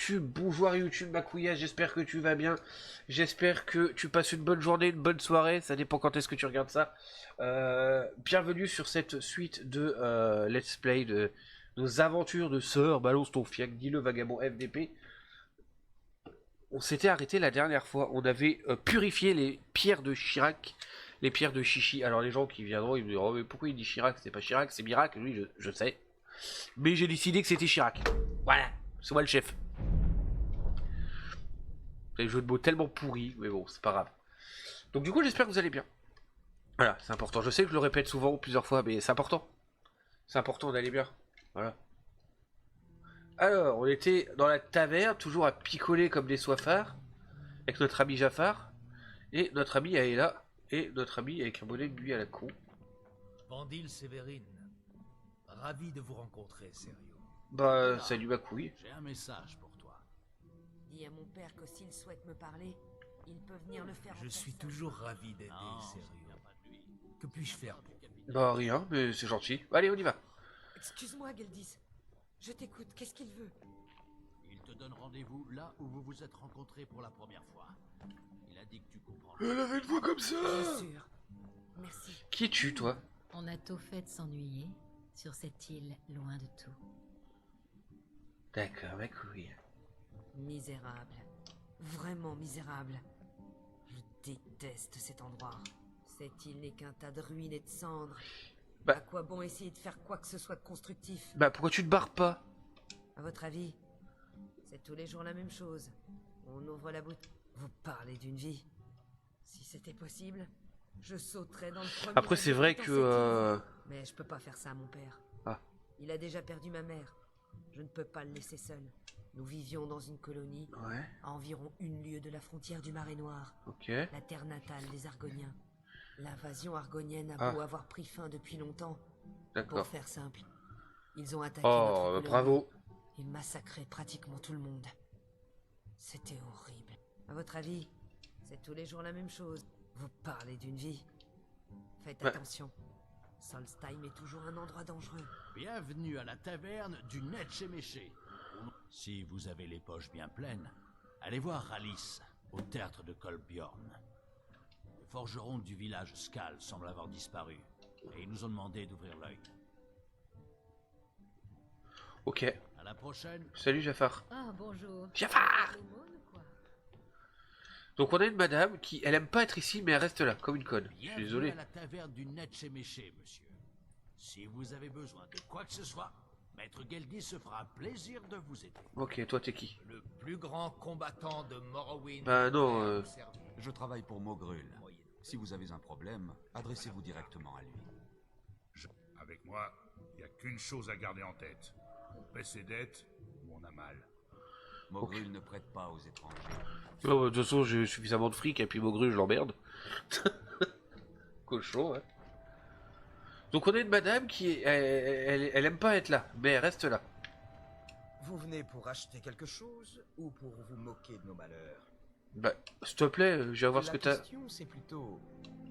YouTube, bonjour YouTube Makouya, j'espère que tu vas bien, j'espère que tu passes une bonne journée, une bonne soirée, ça dépend quand est-ce que tu regardes ça. Bienvenue sur cette suite de Let's Play de nos aventures de Sœur Balance ton fiac, dit le vagabond FDP. On s'était arrêté la dernière fois, on avait purifié les pierres de Chirac, les pierres de Chichi. Alors les gens qui viendront, ils me diront, oh, mais pourquoi il dit Chirac, c'est pas Chirac, c'est Mirac, oui je sais. Mais j'ai décidé que c'était Chirac. Voilà, c'est moi le chef. C'est un jeu de mots tellement pourri, mais bon, c'est pas grave. Donc du coup, j'espère que vous allez bien. Voilà, c'est important. Je sais que je le répète souvent, plusieurs fois, mais c'est important. C'est important d'aller bien. Voilà. Alors, on était dans la taverne, toujours à picoler comme des soifards, avec notre ami Jafar, et notre ami Aela, et notre ami avec un bonnet de nuit à la con. Vandil Sévérine, ravi de vous rencontrer, sérieux. Bah, salut ma couille. J'ai un message pour toi. Dis à mon père que s'il souhaite me parler, il peut venir le faire. Je suis toujours ravi d'aider, sérieux. Que puis-je faire pour vous? Bah, rien, mais c'est gentil. Allez, on y va. Excuse-moi, Geldis. Je t'écoute, qu'est-ce qu'il veut? Il te donne rendez-vous là où vous vous êtes rencontrés pour la première fois. Il a dit que tu comprends. Elle avait une voix comme ça. Bien sûr. Merci. Qui es-tu, toi? On a tôt fait de s'ennuyer sur cette île loin de tout. D'accord, ma couille. Misérable. Vraiment misérable. Je déteste cet endroit. Cette île n'est qu'un tas de ruines et de cendres. Bah. À quoi bon essayer de faire quoi que ce soit de constructif? Bah, pourquoi tu te barres pas? À votre avis, c'est tous les jours la même chose. On ouvre la boutique. Vous parlez d'une vie. Si c'était possible, je sauterais dans le premier. Après, c'est vrai que... Mais je peux pas faire ça à mon père. Ah. Il a déjà perdu ma mère. Je ne peux pas le laisser seul. Nous vivions dans une colonie, Ouais, à environ 1 lieue de la frontière du Marais Noir, ok. la terre natale des Argoniens. L'invasion argonienne a beau avoir pris fin depuis longtemps. Pour D'accord. faire simple, ils ont attaqué Oh, notre colonie. bravo. Ils massacraient pratiquement tout le monde. C'était horrible. À votre avis, c'est tous les jours la même chose. Vous parlez d'une vie. Faites Ouais. attention. Solstheim est toujours un endroit dangereux. Bienvenue à la taverne du Netcheméché. Si vous avez les poches bien pleines, allez voir Ralice au tertre de Kolbjorn. Les forgerons du village Skal semblent avoir disparu et ils nous ont demandé d'ouvrir l'œil. Ok. À la prochaine. Salut Jafar. Ah, bonjour. Jafar! L'aumône ou quoi? Donc on a une madame qui, elle aime pas être ici, mais elle reste là, comme une conne. Je suis Bienvenue désolé. à la taverne du Netcheméché, monsieur. Si vous avez besoin de quoi que ce soit, Maître Geldis se fera un plaisir de vous aider. Ok, toi t'es qui? Le plus grand combattant de Morrowind. Bah non, prêt à vous servir. Je travaille pour Mogrul. Si vous avez un problème, adressez-vous directement à lui. Avec moi, il n'y a qu'une chose à garder en tête. On paie ses dettes ou on a mal. Mogrul ne prête pas aux étrangers. Oh, bah, de toute façon, j'ai suffisamment de fric, et puis Mogru, je l'emmerde. Cochon, hein. Donc on a une madame qui, elle aime pas être là, mais elle reste là. Vous venez pour acheter quelque chose ou pour vous moquer de nos malheurs? Bah, s'il te plaît, je vais voir ce que La t'as. question, c'est plutôt...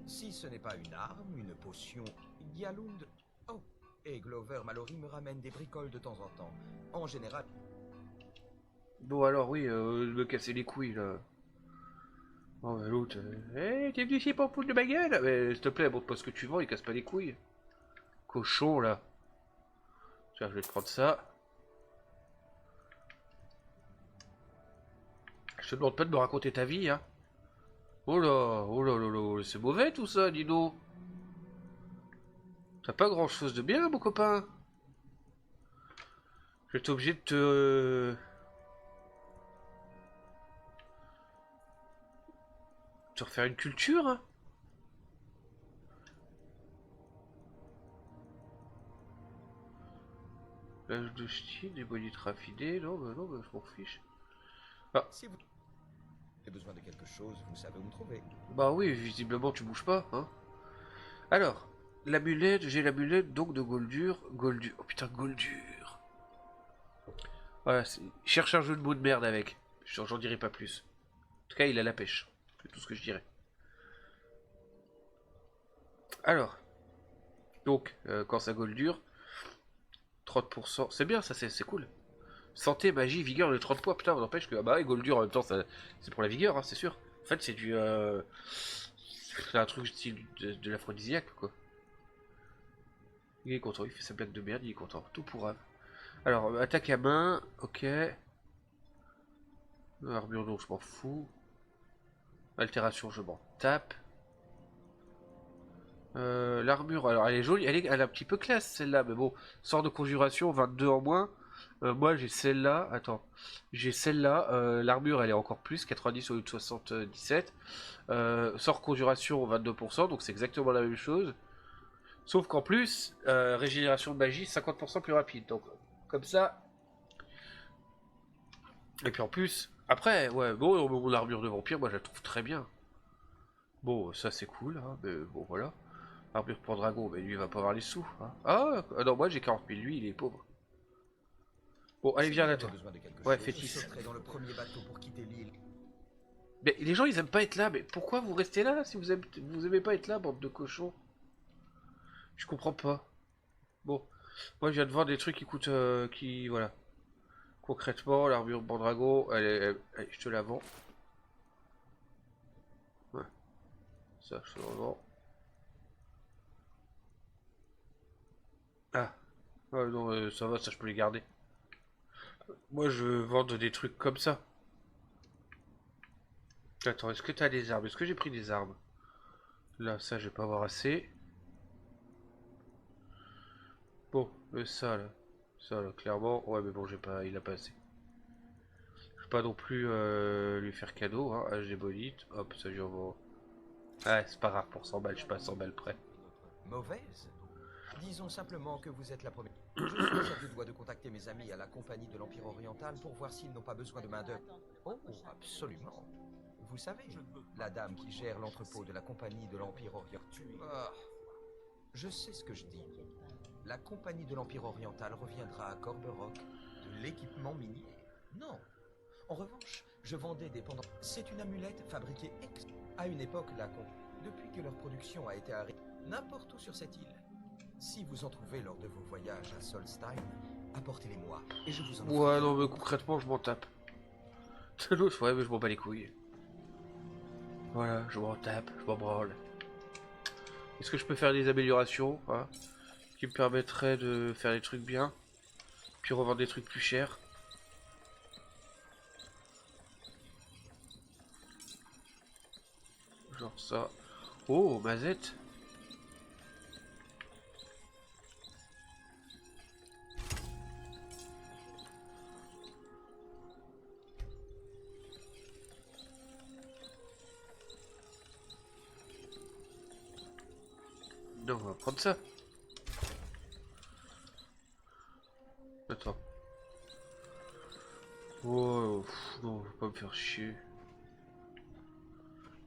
Si ce n'est pas une arme, une potion, Gyalund... Oh, et Glover Mallory me ramène des bricoles de temps en temps. En général... Bon alors oui, me casser les couilles là. Oh bah, l'autre, t'es venu ici pour foutre de ma gueule? Mais s'il te plaît, montre pas ce que tu vends, il casse pas les couilles. Cochon là. Tiens, je vais te prendre ça. Je te demande pas de me raconter ta vie, hein. Oh là là, c'est mauvais tout ça, dis donc. T'as pas grand chose de bien, mon copain. Je vais être obligé de te refaire une culture, hein. L'âge de style, des bolites raffinés, non, bah, je m'en fiche. Si vous avez besoin de quelque chose, vous savez où me trouver. Bah oui, visiblement tu bouges pas, hein. Alors, l'amulette, j'ai l'amulette donc de Goldur. Oh putain, Goldur. Voilà, cherche un jeu de mots de merde avec. J'en dirai pas plus. En tout cas, il a la pêche. C'est tout ce que je dirais. Alors, donc, quand ça Goldur, 30%, c'est bien ça, c'est cool. Santé, magie, vigueur de 30 points. Putain, on n'empêche que... Ah bah, Goldur, en même temps, c'est pour la vigueur, hein, c'est sûr. En fait, c'est du... C'est un truc style de l'aphrodisiaque, quoi. Il est content, il fait sa blague de merde, il est content. Tout pour Ave. Alors, attaque à main, ok. Armure donc je m'en fous. Altération, je m'en tape. L'armure, alors elle est jolie, elle est un petit peu classe celle-là, mais bon, sort de conjuration, 22 en moins. Moi j'ai celle-là, attends, j'ai celle-là, l'armure elle est encore plus, 90 au lieu de 77. Sort conjuration, 22%, donc c'est exactement la même chose. Sauf qu'en plus, régénération de magie, 50% plus rapide, donc comme ça. Et puis en plus, après, ouais, bon, mon armure de vampire, moi je la trouve très bien. Bon, ça c'est cool, hein, mais bon voilà. Armure pour dragon, mais lui il va pas avoir les sous. Hein. Ah non, moi j'ai 40 000, lui il est pauvre. Bon, allez, viens là toi. Ouais, Fétis. Dans le premier bateau pour quitter l'île. Mais les gens ils aiment pas être là, mais pourquoi vous restez là si vous aimez pas être là, bande de cochons? Je comprends pas. Bon, moi je viens de voir des trucs qui coûtent, voilà. Concrètement, l'armure pour dragon, allez, je te la vends. Ouais. Ça, je te la vends. Ah. Ouais, non, ça va, ça je peux les garder. Moi je veux vendre des trucs comme ça. Attends, est-ce que t'as des armes? Est-ce que j'ai pris des armes? Là, ça je vais pas avoir assez. Bon, ça là. Ça là, clairement. Ouais mais bon j'ai pas. Il a pas assez. Je vais pas non plus lui faire cadeau, hein. HD bolite. Hop, ça lui envoie. Ah, c'est pas grave pour 100 balles, je suis pas à 100 balles près. Mauvaise? Disons simplement que vous êtes la première. Je suis à deux doigts de contacter mes amis à la compagnie de l'Empire Oriental pour voir s'ils n'ont pas besoin de main-d'œuvre. Oh, absolument. Vous savez, la dame qui gère l'entrepôt de la compagnie de l'Empire Oriental. Ah, je sais ce que je dis. La compagnie de l'Empire Oriental reviendra à Corberock de l'équipement minier. Non. En revanche, je vendais des pendants. C'est une amulette fabriquée à une époque depuis que leur production a été arrêtée n'importe où sur cette île. Si vous en trouvez lors de vos voyages à Solstein, apportez-les-moi et je vous en offre. Ouais, non, mais concrètement, je m'en tape. L'autre, ouais, mais je m'en bats les couilles. Voilà, je m'en tape, je m'en branle. Est-ce que je peux faire des améliorations, hein, qui me permettraient de faire des trucs bien, puis revendre des trucs plus chers? Genre ça. Oh, mazette. Non, on va prendre ça. Attends. Oh, non, je vais pas me faire chier.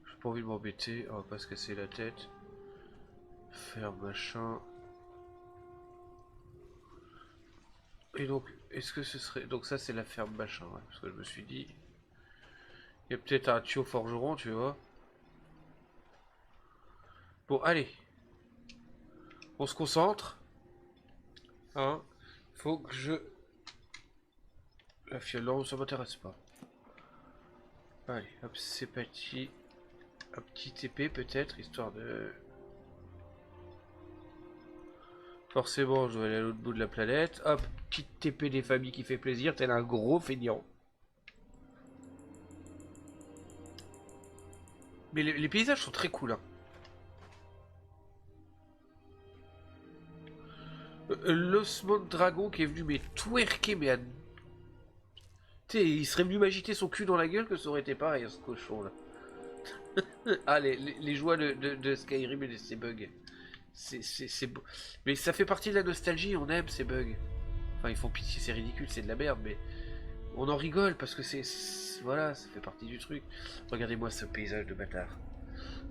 J'ai pas envie de m'embêter, on va pas se casser la tête. Faire machin. Et donc, est-ce que ce serait... Donc ça c'est la ferme machin, ouais, parce que je me suis dit... Il y a peut-être un tuyau forgeron, tu vois. Bon, allez. On se concentre. Hein. Faut que je... La fiole, non, ça m'intéresse pas. Allez, hop, c'est parti. Un petit TP peut-être, histoire de... Forcément, je dois aller à l'autre bout de la planète. Hop, petite TP des familles qui fait plaisir, tel un gros feignant. Mais les paysages sont très cool, hein. L'osmond dragon qui est venu mais twerker, mais à... T'sais, il serait venu m'agiter son cul dans la gueule que ça aurait été pareil, ce cochon là. Ah, les joies de Skyrim et de ses bugs. C'est beau. Mais ça fait partie de la nostalgie, on aime ces bugs. Enfin, ils font pitié, c'est ridicule, c'est de la merde, mais on en rigole parce que voilà, ça fait partie du truc. Regardez-moi ce paysage de bâtard.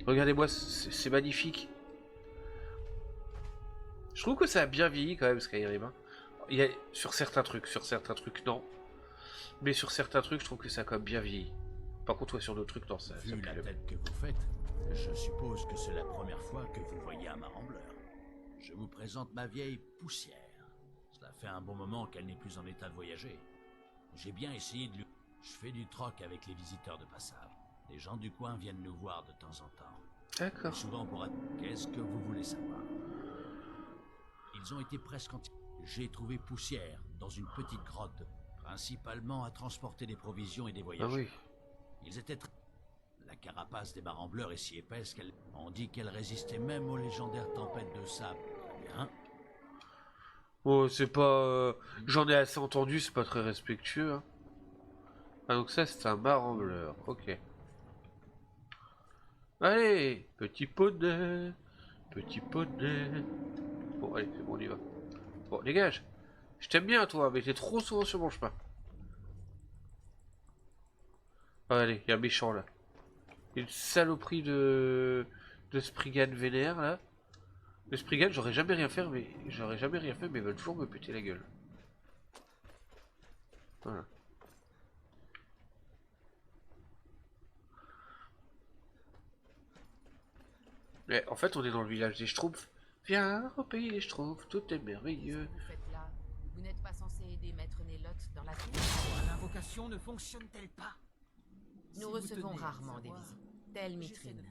Regardez-moi, c'est magnifique. Je trouve que ça a bien vieilli quand même, Skyrim. Hein. Il y a, sur certains trucs non. Mais sur certains trucs, je trouve que ça a quand même bien vieilli. Par contre, ouais, sur d'autres trucs, non, ça Vu la pue. tête que vous faites, je suppose que c'est la première fois que vous voyez un marambleur. Je vous présente ma vieille poussière. Cela fait un bon moment qu'elle n'est plus en état de voyager. J'ai bien essayé de lui... Je fais du troc avec les visiteurs de passage. Les gens du coin viennent nous voir de temps en temps. D'accord. Souvent pour... Qu'est-ce que vous voulez savoir? Ils ont été presque entiers. J'ai trouvé poussière dans une petite grotte, principalement à transporter des provisions et des Ah voyageurs. oui. Ils étaient très... La carapace des marambleurs est si épaisse qu'elle... On dit qu'elle résistait même aux légendaires tempêtes de sable. Très bien. Bon, c'est pas... J'en ai assez entendu, c'est pas très respectueux. Hein. Ah, donc ça, c'est un marambleur. Ok. Allez, petit poney. Petit poney. Bon, allez, c'est bon, on y va. Bon, dégage. Je t'aime bien, toi, mais t'es trop souvent sur mon chemin. Allez, il y a un méchant, là. Une saloperie de Spriggan vénère, là. Le Spriggan, j'aurais jamais rien fait, mais ils veulent toujours me péter la gueule. Voilà. Mais en fait, on est dans le village des Schtroumpfs. Viens au pays des Schtroumpfs, tout est merveilleux. Vous faites là. Vous n'êtes pas censé aider Maître Nélotte dans la ville? L'invocation ne fonctionne-t-elle pas? Nous recevons rarement des visites. Telle Mitrine.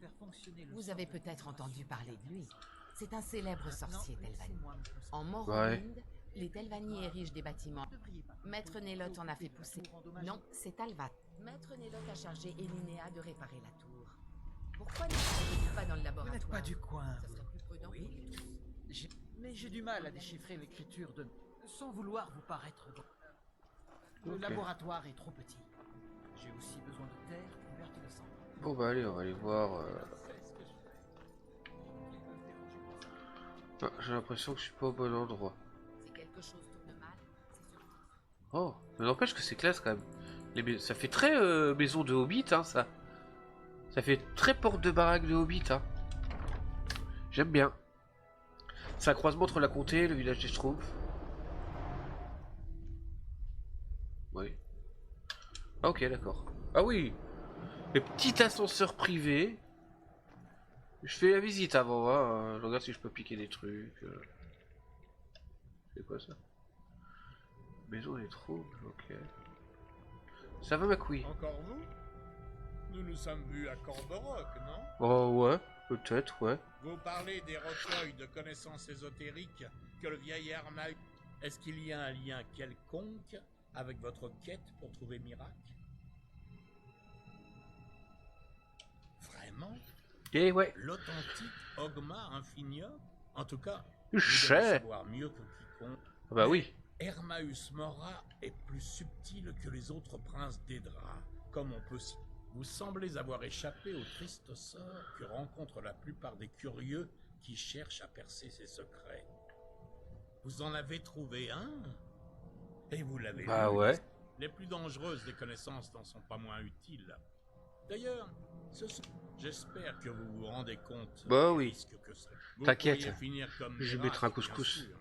Vous avez peut-être entendu parler de lui. C'est un célèbre sorcier Telvanni. En Morrowind, les Telvanni érigent des bâtiments. Maître Nélotte en a fait pousser. Non, c'est Alvat. Maître Nélotte a chargé Elinéa de réparer la tour. Pourquoi ne travaillez-vous pas dans le Vous laboratoire? n'êtes pas du coin, Ça serait plus prudent Oui. pour nous tous. mais j'ai du mal à déchiffrer l'écriture de... Sans vouloir vous paraître bon. Le Ok. laboratoire est trop petit. J'ai aussi besoin de terre couverte de sang. Bon bah allez, on va aller voir... Ah, j'ai l'impression que je suis pas au bon endroit. Si quelque chose tourne mal, c'est sur vous. Oh, mais n'empêche que c'est classe quand même. Ça fait très maison de Hobbit, hein, ça. Ça fait très porte de baraque de Hobbit, hein. J'aime bien. C'est un croisement entre la comté et le village des Schtroumpfs. Oui. Ah ok, d'accord. Ah oui. Le petit ascenseur privé. Je fais la visite avant, hein. Je regarde si je peux piquer des trucs. C'est quoi ça? Maison des troubles, ok. Ça va ma couille? Encore vous? Nous nous sommes vus à Corberock, non? Oh ouais, peut-être, ouais. Vous parlez des recueils de connaissances ésotériques que le vieillard m'a eu. Est-ce qu'il y a un lien quelconque avec votre quête pour trouver Miracle? Vraiment? Eh ouais. L'authentique Ogma Infinium? En tout cas, Je vous devez sais. savoir mieux que quiconque. Ah bah oui. Hermaeus Mora est plus subtil que les autres princes d'Edra, comme on peut s'y... Vous semblez avoir échappé au triste sort que rencontrent la plupart des curieux qui cherchent à percer ses secrets. Vous en avez trouvé un? Et vous l'avez Bah lu. ouais. Les plus dangereuses des connaissances n'en sont pas moins utiles. D'ailleurs, j'espère que vous vous rendez compte Bah des oui. risques que c'est. Vous T'inquiète. pourriez finir comme Je vais Miracle, mettre un bien couscous. sûr.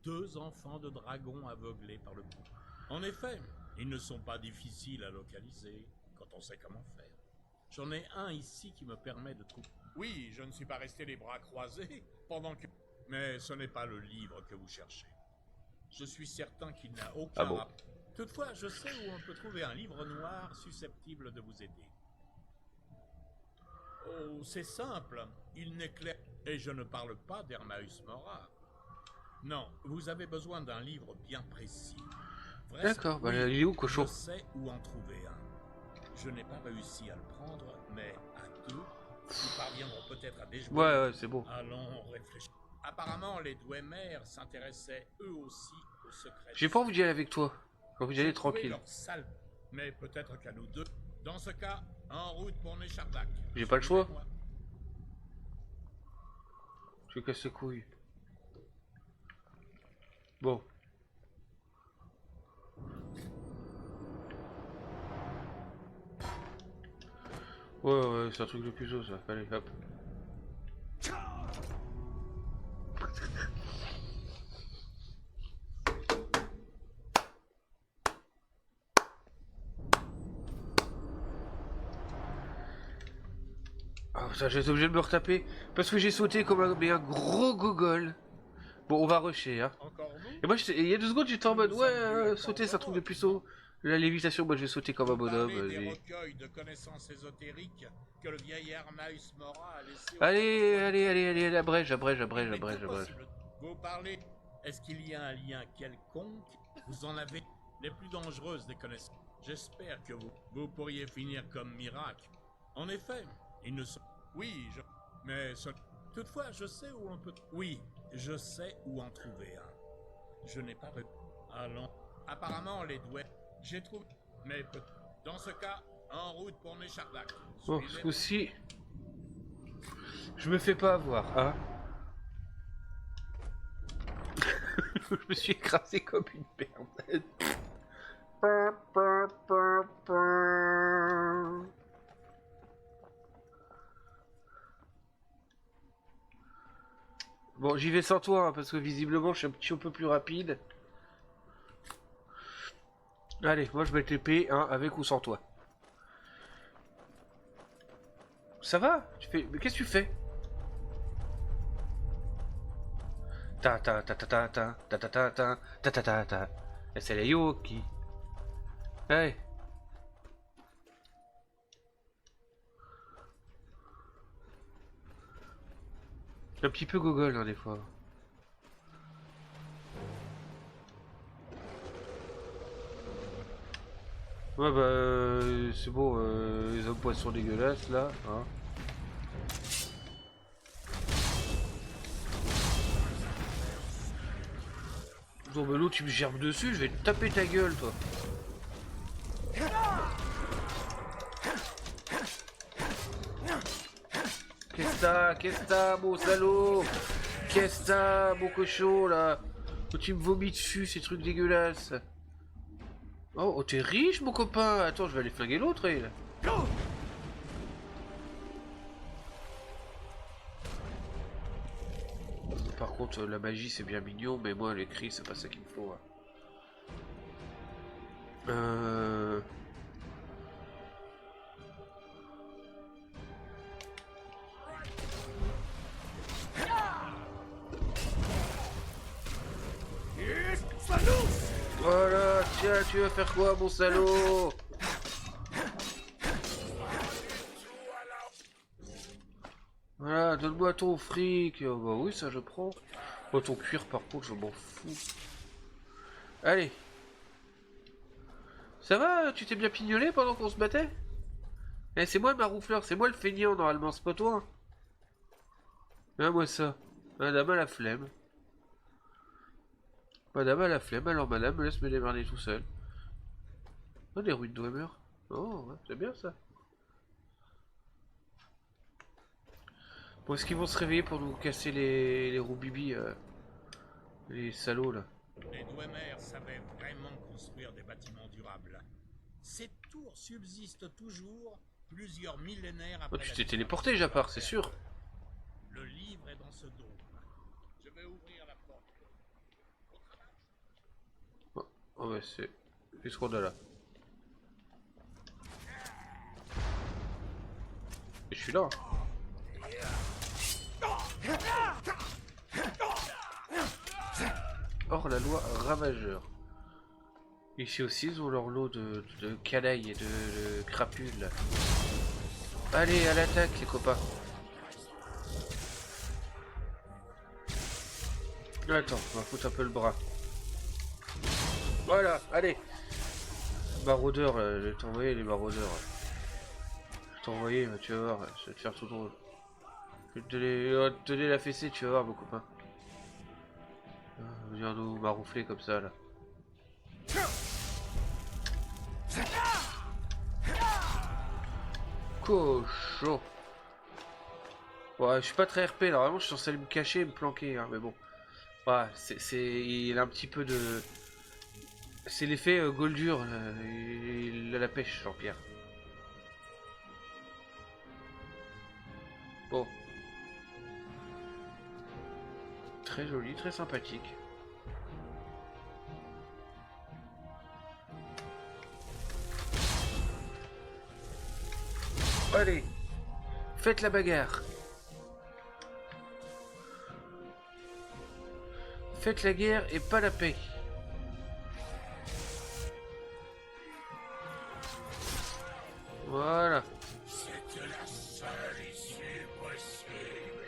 2 enfants de dragon aveuglés par le coup. En effet, ils ne sont pas difficiles à localiser quand on sait comment faire. J'en ai un ici qui me permet de trouver... Oui, je ne suis pas resté les bras croisés pendant que... Mais ce n'est pas le livre que vous cherchez. Je suis certain qu'il n'a aucun Ah bon? rapport. Toutefois, je sais où on peut trouver un livre noir susceptible de vous aider. Oh, c'est simple. Il n'éclaire... Et je ne parle pas d'Hermaeus Mora. Non, vous avez besoin d'un livre bien précis. D'accord, bah Oui, il est où, cochon? je sais où en trouver un. Je n'ai pas réussi à le prendre, mais à 2, nous parviendrons peut-être à déjouer. Ouais, c'est bon. Allons réfléchir. Apparemment, les Dwemer s'intéressaient eux aussi aux secrets. J'ai pas envie d'y aller avec toi. J'ai envie d'y aller J'ai trouvé tranquille. leur salle, mais peut-être qu'à nous deux. Dans ce cas, en route pour Neshardak. J'ai pas le choix. Suivez-moi. Je casse les couilles. Bon. Ouais, c'est un truc de puceau ça. Allez, hop. Ah putain, j'ai été obligé de me retaper parce que j'ai sauté comme un gros gogol. Bon, on va rusher, hein. Encore vous? Et moi, il y a 2 secondes, j'étais en mode, ouais, sauter, c'est un truc de puceau. La lévitation, moi, je vais sauter comme un bonhomme. Parlez des vas-y. recueils de connaissances ésotériques que le vieil Hermaeus Mora a laissé au Allez, abrège. Mais tout possible. Vous parlez. Est-ce qu'il y a un lien quelconque? Vous en avez les plus dangereuses des connaissances. J'espère que vous pourriez finir comme miracle. En effet, ils ne sont. Oui, mais toutefois, je sais où on peut. Oui, je sais où en trouver un. Je n'ai pas. Allons. Apparemment, les douets. J'ai trouvé. Mais dans ce cas, en route pour Neshardak. Bon, ce coup-ci, je me fais pas avoir, hein. Je me suis écrasé comme une merde. Bon, j'y vais sans toi, hein, parce que visiblement, je suis un petit peu plus rapide. Allez, moi je mets TP, hein, avec ou sans toi. Ça va? Mais qu'est-ce que tu fais? Et c'est les Yoki. Allez. Un petit peu gogol, hein, des fois. Ouais bah c'est bon, les hommes poissons dégueulasses là, hein. Bon bah l'autre tu me gerbes dessus, je vais te taper ta gueule toi. Qu'est-ce que t'as, beau salaud? Qu'est-ce que t'as, beau cochon là? Oh, tu me vomis dessus, ces trucs dégueulasses. Oh, t'es riche mon copain. Attends, je vais aller flinguer l'autre. Par contre, la magie c'est bien mignon, mais moi les cris c'est pas ça qu'il me faut. Hein. Voilà, tiens, tu vas faire quoi, mon salaud? Voilà, donne-moi ton fric. Oh, bah oui, ça je prends. Oh, ton cuir, par contre, je m'en fous. Allez. Ça va? Tu t'es bien pignolé pendant qu'on se battait? Eh, c'est moi le maroufleur, c'est moi le feignant, normalement, c'est pas toi. Ah, moi ça. Madame a la flemme. Madame a la flemme, alors madame me laisse me démerder tout seul. Oh, des ruines Dwemer. Oh, ouais, c'est bien ça. Bon, est-ce qu'ils vont se réveiller pour nous casser les roubibi, les salauds là? Les Dwemer savaient vraiment construire des bâtiments durables. Ces tours subsistent toujours plusieurs millénaires après. Oh, tu t'es téléporté, Japar, c'est sûr. Le livre est dans ce dôme. Je vais ouvrir la porte. Oh ouais, c'est... Qu'est-ce qu'on a là? Et je suis là. Hors la loi ravageur. Ici aussi, ils ont leur lot de canailles et de crapules. Allez, à l'attaque, les copains. Attends, on va foutre un peu le bras. Voilà, allez. Maraudeur, je vais t'envoyer les maraudeurs. Je vais t'envoyer, tu vas voir, je vais te faire tout drôle. Je vais te donner la fessée, tu vas voir, mon copain. Viens nous maroufler comme ça, là. Cochon. Ouais, je suis pas très RP, là, vraiment, je suis censé aller me cacher et me planquer, hein, mais bon. Ouais, il a un petit peu de... C'est l'effet Goldur, il a la pêche, Jean-Pierre. Bon. Très joli, très sympathique. Allez, faites la bagarre. Faites la guerre et pas la paix. Voilà. C'est la seule issue possible.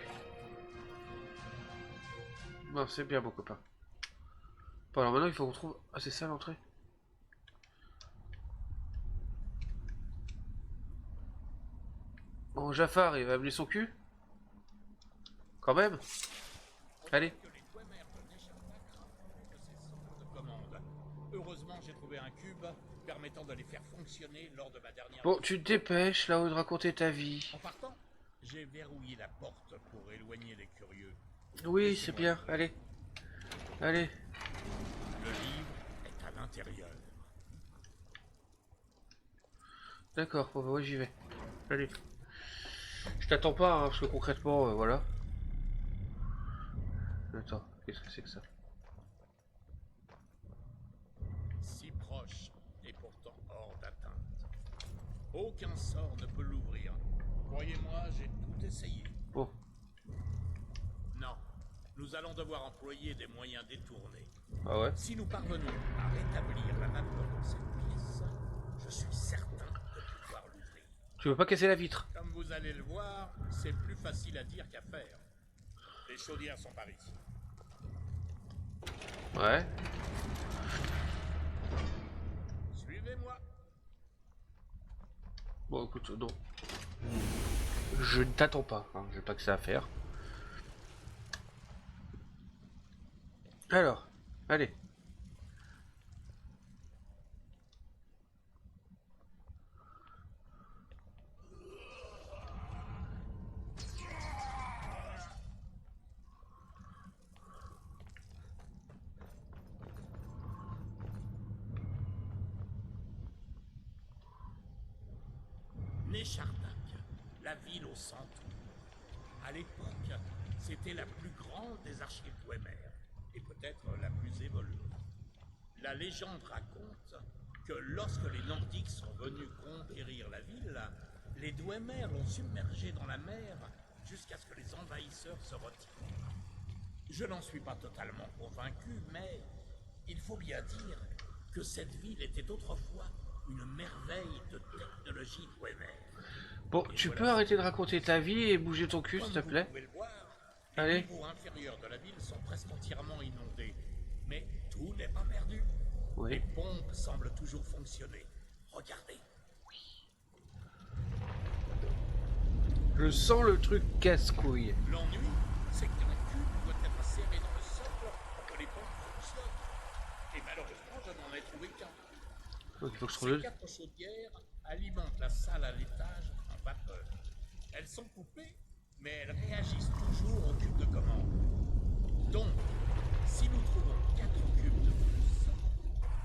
Non, c'est bien, mon copain. Bon, alors maintenant, il faut qu'on trouve... Ah, c'est ça l'entrée? Bon, Jafar, il va amener son cul? Quand même? Allez. Heureusement, j'ai trouvé un cube permettant de les faire fonctionner lors de ma dernière... Bon, tu te dépêches, là, de raconter ta vie. En partant, j'ai verrouillé la porte pour éloigner les curieux. Oui, c'est bien, allez. Allez. Le livre est à l'intérieur. D'accord, bon, bah, ouais, j'y vais. Allez. Je t'attends pas, hein, parce que concrètement, voilà. Attends, qu'est-ce que c'est que ça? Si proche et pourtant hors d'atteinte. Aucun sort ne peut l'ouvrir. Croyez-moi, j'ai tout essayé. Bon. Non, nous allons devoir employer des moyens détournés. Ah ouais? Si nous parvenons à rétablir la vapeur dans cette pièce, je suis certain de pouvoir l'ouvrir. Tu veux pas casser la vitre? Comme vous allez le voir, c'est plus facile à dire qu'à faire. Les chaudières sont par ici. Ouais. Suivez-moi. Bon, écoute, non. Je ne t'attends pas, hein, j'ai pas que ça à faire. Alors, allez. Néchardak, la ville au centre. À l'époque, c'était la plus grande des archives Dwemer, et peut-être la plus évolue. La légende raconte que lorsque les Nordiques sont venus conquérir la ville, les Dwemer l'ont submergée dans la mer jusqu'à ce que les envahisseurs se retirent. Je n'en suis pas totalement convaincu, mais il faut bien dire que cette ville était autrefois une merveille de technologie Dwemer. Bon, tu peux arrêter de raconter ta vie et bouger ton cul, s'il te plaît? Vous pouvez le voir, Allez. les niveaux inférieurs de la ville sont presque entièrement inondés. Mais tout n'est pas perdu. Oui. Les pompes semblent toujours fonctionner. Regardez. Je sens le truc casse-couille. L'ennui, c'est qu'un cube doit être serré dans le sol pour que les pompes fonctionnent. Et malheureusement, je n'en ai trouvé qu'un. Donc il faut que je trouve Ces le... 4 chaudières alimentent la salle à l'étage en vapeur. Elles sont coupées, mais elles réagissent toujours au cube de commande. Donc, si nous trouvons 4 cubes de plus,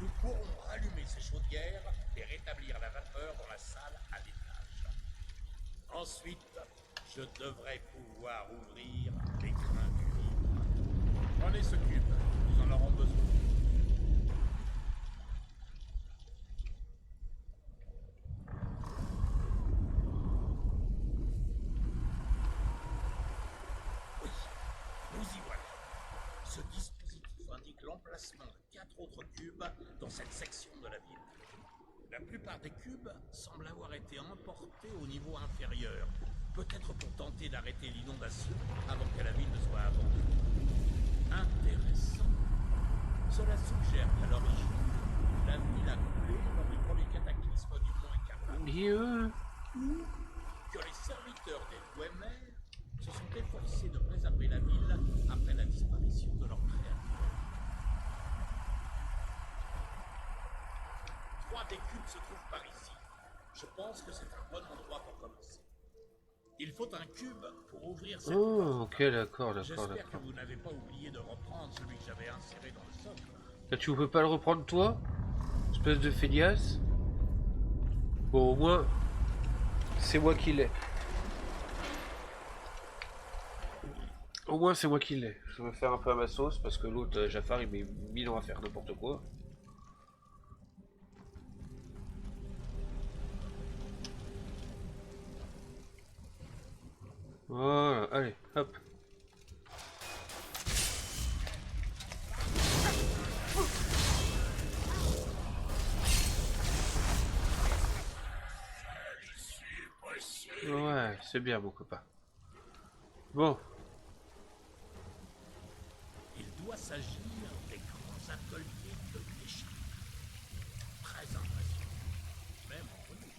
nous pourrons rallumer ces chaudières et rétablir la vapeur dans la salle à l'étage. Ensuite, je devrais pouvoir ouvrir les grains du livre. Prenez ce cube, nous en aurons besoin. Oui, nous y voilà. Ce dispositif indique l'emplacement de 4 autres cubes dans cette section de la ville. La plupart des cubes semblent avoir été emportés au niveau inférieur, peut-être pour tenter d'arrêter l'inondation avant que la ville ne soit abandonnée. Intéressant. Cela suggère qu'à l'origine, la ville a coulé lors du premier cataclysme du mont Incarnate. Mieux. Ou que les serviteurs des Dwemer se sont efforcés de préserver la ville après la disparition de leur créateur. 3 des cubes se trouvent par ici. Je pense que c'est un bon endroit pour commencer. Il faut un cube pour ouvrir cette Oh, porte. ok, d'accord, d'accord, J'espère que d'accord. vous n'avez pas oublié de reprendre celui que j'avais inséré dans le socle. Là, tu peux pas le reprendre, toi? Espèce de feignasse. Bon, au moins, c'est moi qui l'ai. Au moins, c'est moi qui l'ai. Je vais faire un peu à ma sauce, parce que l'autre, Jafar, il met 1000 ans à faire n'importe quoi. Voilà, allez, hop. Ouais, c'est bien mon copain. Bon. Il doit s'agir des grands ateliers de Méchant. Très impressionnant. Même en revue.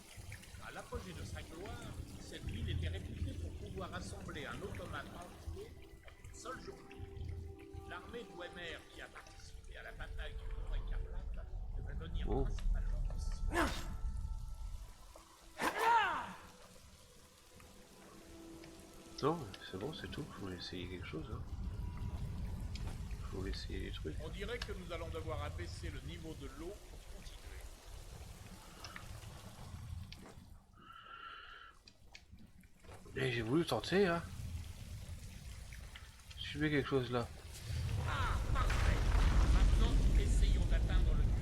À l'apogée de sa gloire, cette ville était réputée pour pouvoir assembler un automate entier en une seule journée. L'armée d'Ouemer qui a participé à la bataille du Mont Écarlate devait venir principalement d'ici. Non, c'est bon, c'est tout. Faut essayer quelque chose. Hein. Faut essayer des trucs. On dirait que nous allons devoir abaisser le niveau de l'eau pour continuer. Et j'ai voulu tenter, hein. Je mets quelque chose là. Ah, parfait. Maintenant, essayons d'atteindre le but.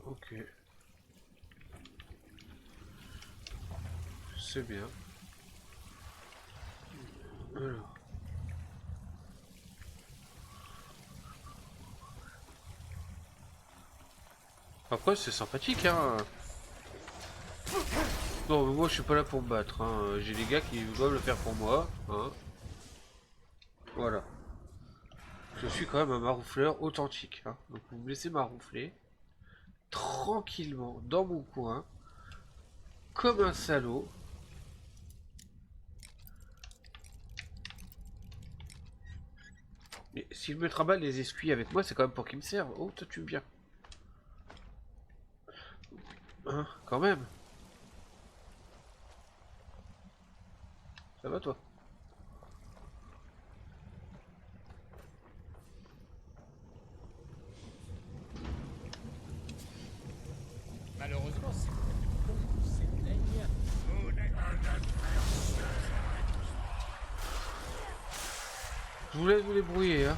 Ok. C'est bien. Alors. Après c'est sympathique hein. Bon mais moi je suis pas là pour me battre hein. J'ai des gars qui doivent le faire pour moi hein. Voilà. Je suis quand même un maroufleur authentique hein. Donc vous me laissez maroufler tranquillement dans mon coin comme un salaud. Mais s'il me trimballe les esquilles avec moi c'est quand même pour qu'ils me servent. Oh toi tu viens. Hein, quand même. Ça va toi? Malheureusement, c'est bon, s'éteignent. Je vous laisse vous débrouiller hein.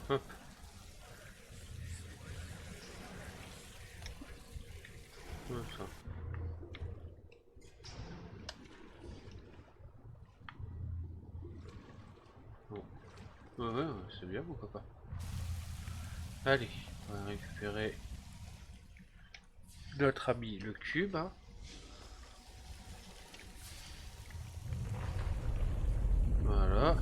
Hop. Ça. Bon. Ouais, c'est bien mon copain. Allez, on va récupérer notre ami le cube. Hein. Voilà.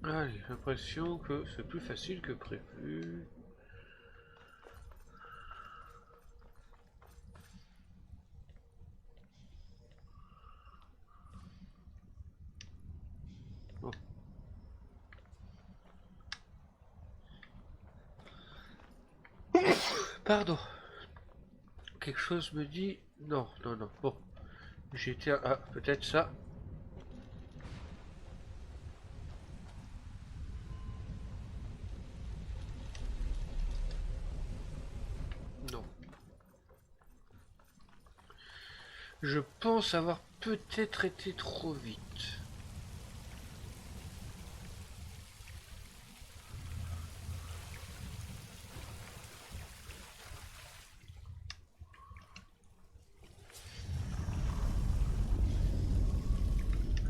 Allez, j'ai l'impression que c'est plus facile que prévu. Bon. Pardon. Quelque chose me dit... Non, non, non. Bon. J'étais... Ah, peut-être ça. Non. Je pense avoir peut-être été trop vite.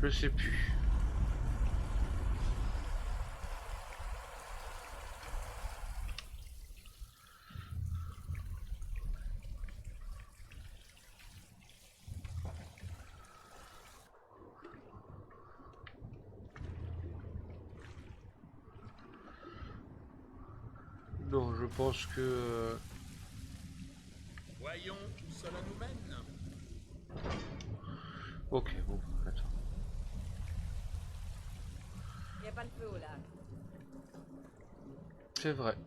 Je sais plus. Non, je pense que... Voyez Voyons où cela nous mène. Ok, bon, attends. Y a pas le feu au lac. C'est vrai.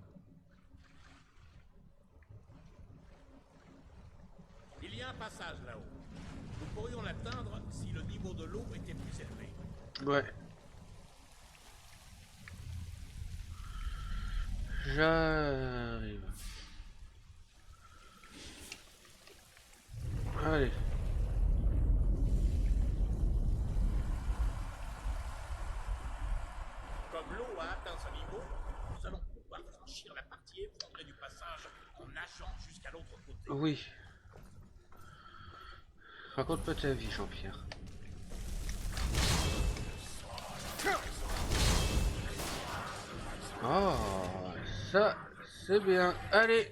Il y a un passage là-haut. Nous pourrions l'atteindre si le niveau de l'eau était plus élevé. Ouais. J'arrive. Allez. Comme l'eau a atteint ce niveau, nous allons pouvoir franchir la partie effondrée du passage en nageant jusqu'à l'autre côté. Oui. Raconte-moi ta vie, Jean-Pierre. Oh, ça, c'est bien. Allez.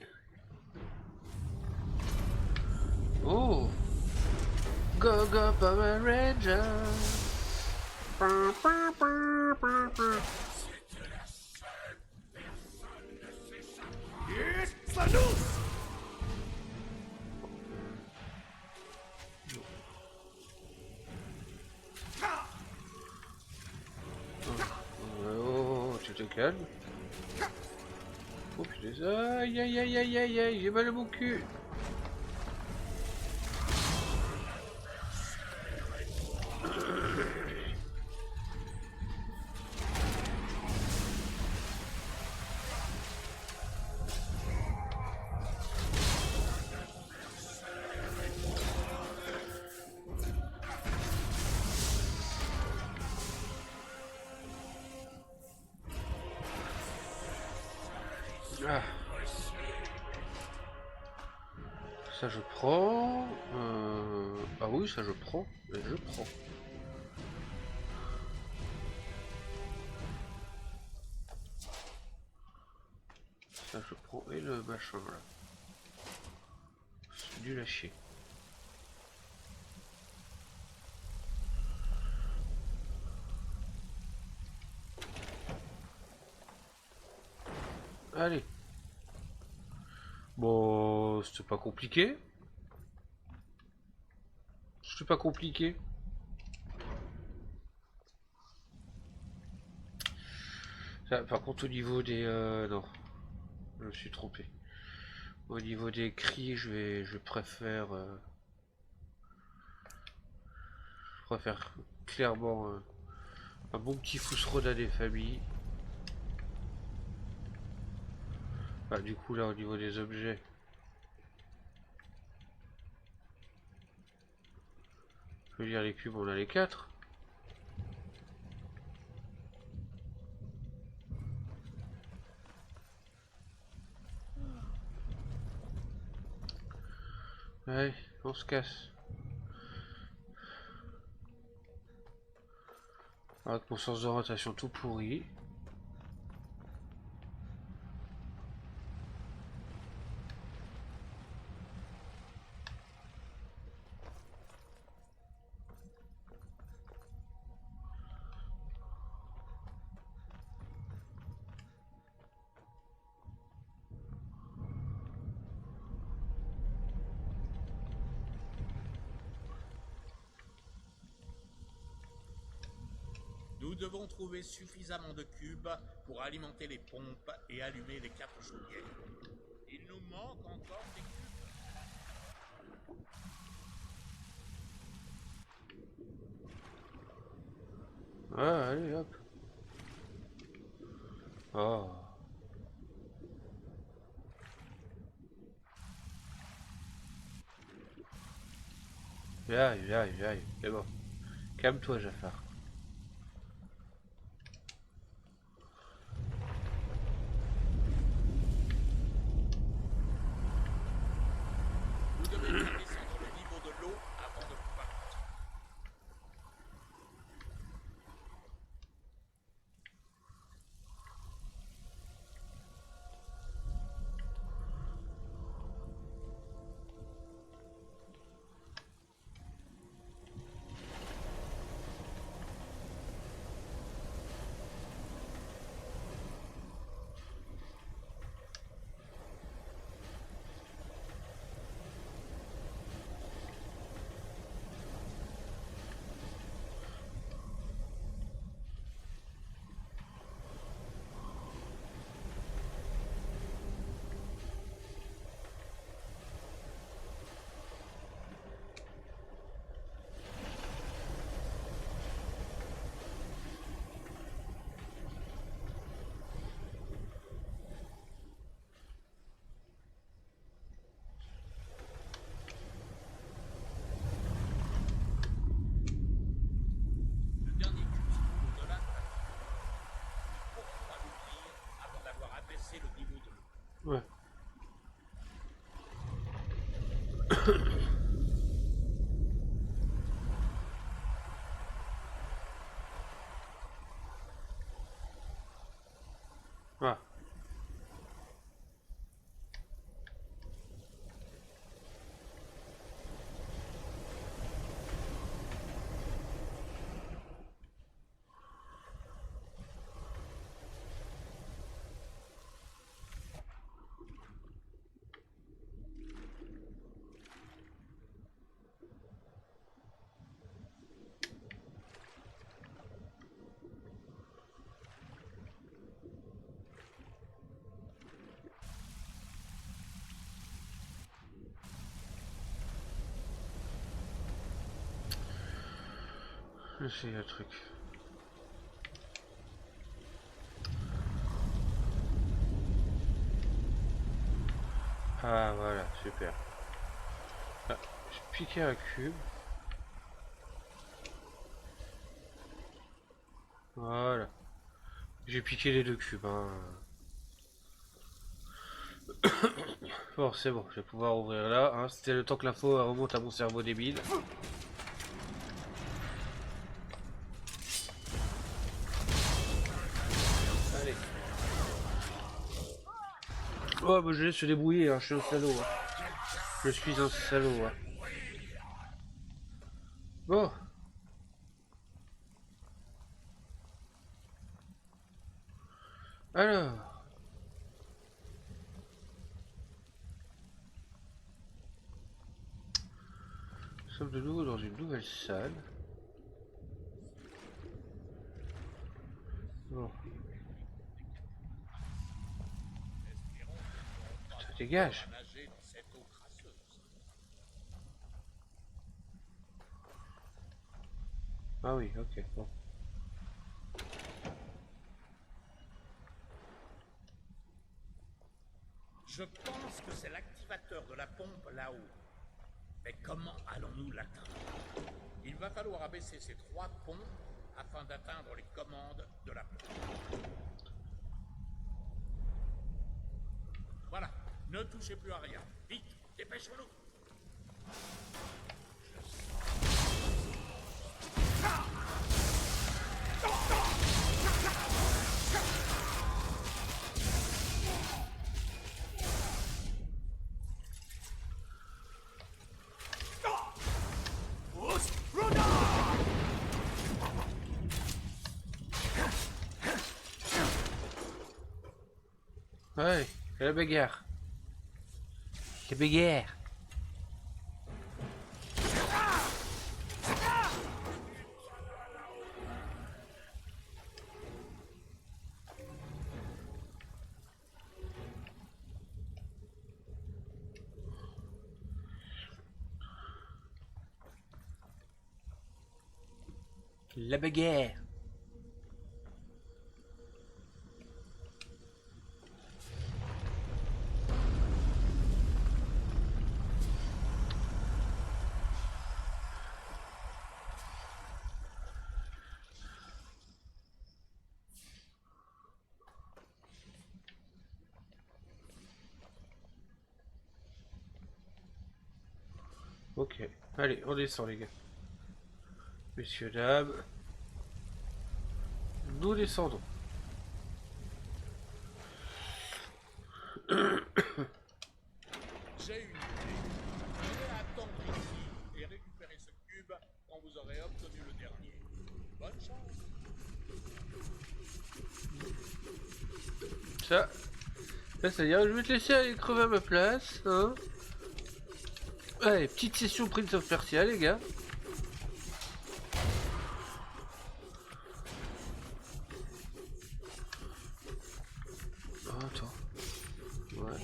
Oh. Go, go, Power Rangers. Oh, tu te calmes. Oh putain, aïe aïe aïe aïe aïe aïe, j'ai mal à mon cul. Ah. Ça je prends. Ah oui, ça je prends. Mais je prends. Ça je prends. Et le machin là. C'est du lâcher. Allez. Bon, c'était pas compliqué. C'était pas compliqué. Ça, par contre, au niveau des... non. Je me suis trompé. Au niveau des cris, je préfère... je préfère clairement un bon petit Fousroda des familles. Ah, du coup, là, au niveau des objets... Je veux dire, les cubes, on a les 4. Allez, on se casse. Avec mon sens d'orientation tout pourri. Nous devons trouver suffisamment de cubes pour alimenter les pompes et allumer les 4 chaudières. Il nous manque encore des cubes. Ah, allez, hop. Oh. J'arrive. C'est bon. Calme-toi, Jafar. Vous devez bien descendre le niveau de l'eau avant de pouvoir partir. Ah. C'est le truc. Ah voilà, super. Ah, j'ai piqué un cube. Voilà. J'ai piqué les deux cubes. Hein. Bon, c'est bon, je vais pouvoir ouvrir là. Hein. C'était le temps que l'info remonte à mon cerveau débile. Allez. Oh, bah, je laisse se débrouiller, hein. Je suis un salaud. Hein. Je suis un salaud. Hein. Bon. Alors. Nous sommes de nouveau dans une nouvelle salle. Bon. Putain, dégage. Ah oui, ok, bon. Je pense que c'est l'activateur de la pompe là-haut. Mais comment allons-nous l'atteindre? Il va falloir abaisser ces 3 pompes afin d'atteindre les commandes de la pompe. Voilà, ne touchez plus à rien. Vite, dépêchons-nous. Ouais, la bagarre. La bagarre. La bagarre. Ok, allez, on descend les gars. Messieurs, dames. Nous descendons. J'ai une idée. Je vais attendre ici et récupérer ce cube quand vous aurez obtenu le dernier. Bonne chance. Ça, c'est-à-dire, je vais te laisser aller crever à ma place, hein. Allez, petite session Prince of Persia, les gars. Oh, attends. Ouais.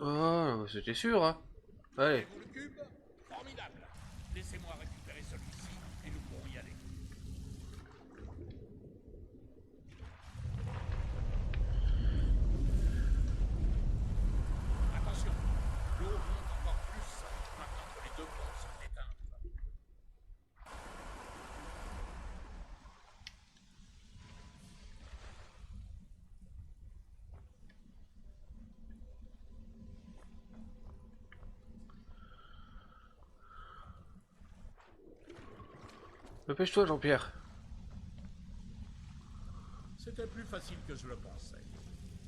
Oh, c'était sûr, hein. Allez. Avez-vous le cube? Formidable. Laissez-moi récupérer celui-ci et nous pourrons y aller. Dépêche-toi, Jean-Pierre. C'était plus facile que je le pensais.